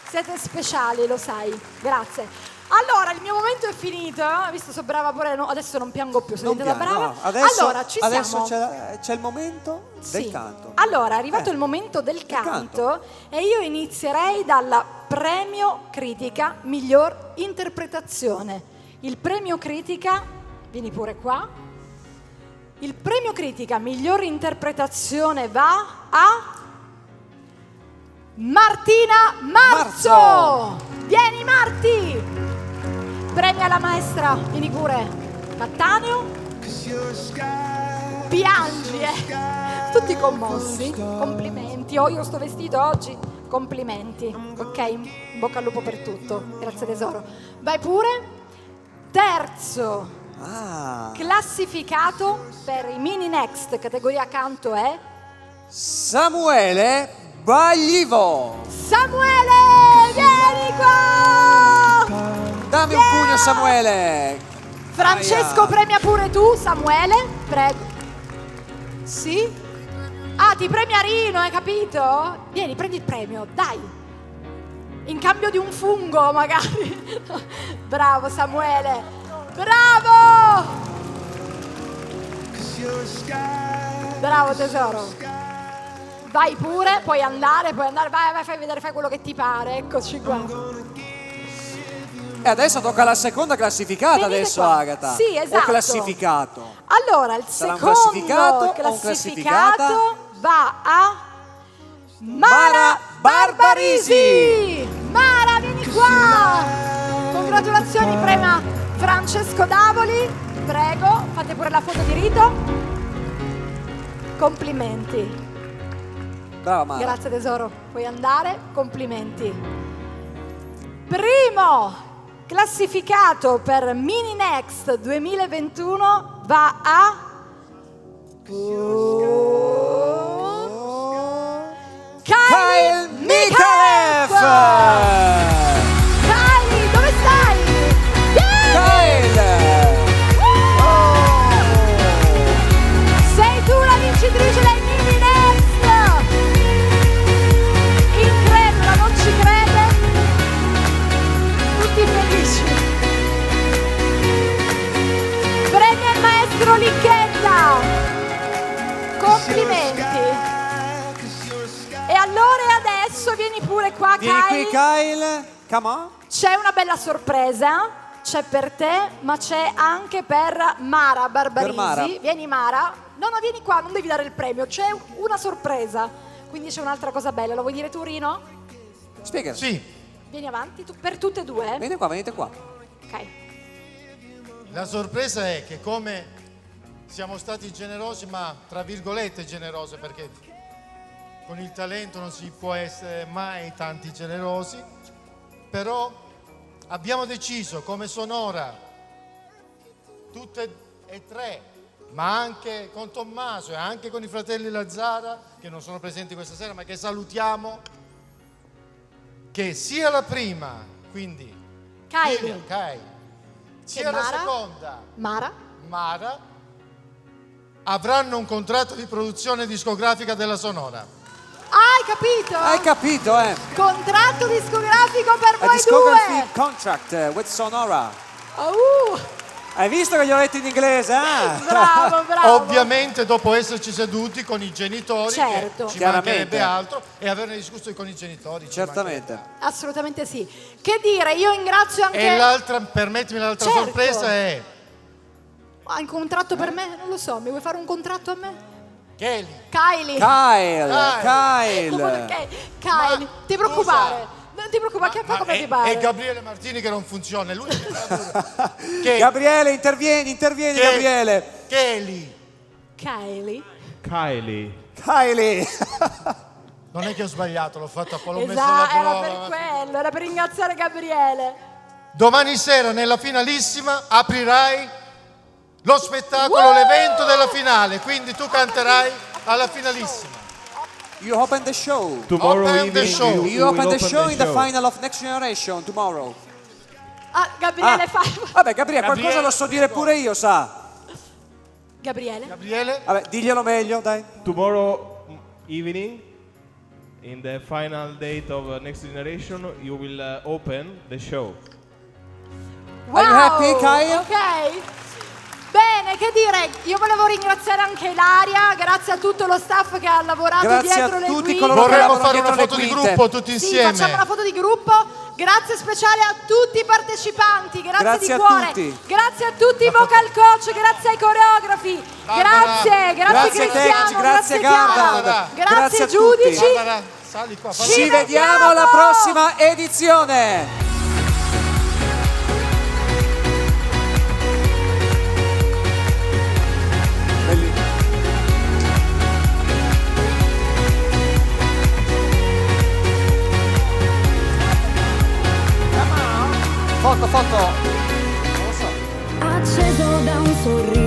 Siete speciali, lo sai. Grazie. Allora, il mio momento è finito. Visto sono brava pure, no, adesso non piango più, sono diventata brava. No, adesso, allora, ci adesso siamo. c'è il momento del Sì. canto. Allora, è arrivato il momento del canto e io inizierei dal premio critica miglior interpretazione. Il premio critica, vieni pure qua. Il premio critica miglior interpretazione va a Martina Marzo. Vieni Marti. Premia la maestra, vieni pure. Cattaneo. Piangi, tutti commossi. Complimenti. Oh, io sto vestito oggi. Complimenti. Ok, in bocca al lupo per tutto. Grazie tesoro. Vai pure. Terzo. Classificato per i mini next, categoria canto è Samuele Baglivo. Samuele, vieni qua. Dammi un pugno, Samuele. Francesco, premia pure tu, Samuele, prego. Sì? Ah, ti premia Rino, hai capito? Vieni, prendi il premio, dai. In cambio di un fungo, magari. Bravo, Samuele. Bravo! Bravo, tesoro. Vai pure, puoi andare, vai, fai vedere, fai quello che ti pare. Eccoci qua. E adesso tocca alla seconda classificata. Venite adesso qua. Agata. Sì, esatto. O classificato. Allora, il Sarà un secondo classificato o un classificato va a Mara Barbarisi. Mara, vieni qua. Congratulazioni, premia Francesco Davoli. Prego, fate pure la foto di rito. Complimenti. Brava Mara. Grazie tesoro, puoi andare, complimenti. Primo classificato per Mini Next 2021 va a Kyle Mikalev. Kyle, dove stai? Sei tu la vincitrice dei Mini Next. Incredula, non ci crede? Tutti felici. Premia il maestro Licchetta. Complimenti. E allora adesso vieni pure qua, Vieni Kyle. qui, Kyle. Come on. C'è una bella sorpresa, c'è per te, ma c'è anche per Mara Barbarisi. Per Mara. Vieni Mara. No, vieni qua, non devi dare il premio, c'è una sorpresa. Quindi c'è un'altra cosa bella, lo vuoi dire tu, Rino? Spiega. Sì. Vieni avanti, per tutte e due. Venite qua, venite qua. Ok. La sorpresa è che come siamo stati generosi, ma tra virgolette generosi, perché con il talento non si può essere mai tanti generosi, però abbiamo deciso come Sonora, tutte e tre, ma anche con Tommaso e anche con i fratelli Lazzara, che non sono presenti questa sera, ma che salutiamo, che sia la prima, quindi Kylie, sia la seconda, Mara, avranno un contratto di produzione discografica della Sonora. Hai capito? Hai capito, eh? Contratto discografico per A voi discography due. contract with Sonora. Oh, Hai visto che gli ho detto in inglese, eh? bravo, bravo. Ovviamente dopo esserci seduti con i genitori, Certo. che ci Chiaramente. mancherebbe altro, e averne discusso con i genitori. ci Certamente. Assolutamente sì. Che dire, io ringrazio anche... E l'altra, permettimi l'altra Certo. sorpresa è Hai un contratto per me? Non lo so, mi vuoi fare un contratto a me? Kelly. Kylie. Kyle. Ecco perché. Kylie, ti preoccupare. Non ti preoccupare, che fa come ti pare. È Gabriele Martini che non funziona, è lui che fa Gabriele, intervieni, Gabriele. Kylie. Non è che ho sbagliato, l'ho fatto a quale ho messo la Esatto, era prova. per quello, era per ringraziare Gabriele. Domani sera nella finalissima aprirai lo spettacolo, l'evento della finale, quindi tu canterai alla finalissima. You open the show. Tomorrow Open the evening show. You open the show in the show. final of Next Generation tomorrow. Ah, Gabriele fa... Vabbè, Gabriele, qualcosa lo so dire pure io, sa. Gabriele? Vabbè, diglielo meglio, dai. Tomorrow evening, in the final date of Next Generation, you will open the show. Are you happy, Kyle? Ok. Bene, che dire, io volevo ringraziare anche Ilaria, grazie a tutto lo staff che ha lavorato Grazie dietro a le tutti quinte. coloro che Vorremmo lavorano fare una dietro le foto di quinte. gruppo tutti Sì, insieme. facciamo una foto di gruppo. Grazie speciale a tutti i partecipanti, grazie Grazie di a cuore. tutti. Grazie a tutti i vocal coach, grazie ai coreografi. Grazie Grazie Cristiano, Tecci, grazie Chiara. Gardner. Grazie a giudici. tutti. Barbara, sali qua, fallo. Ci vediamo alla prossima edizione. Foto. Acceso da un sorriso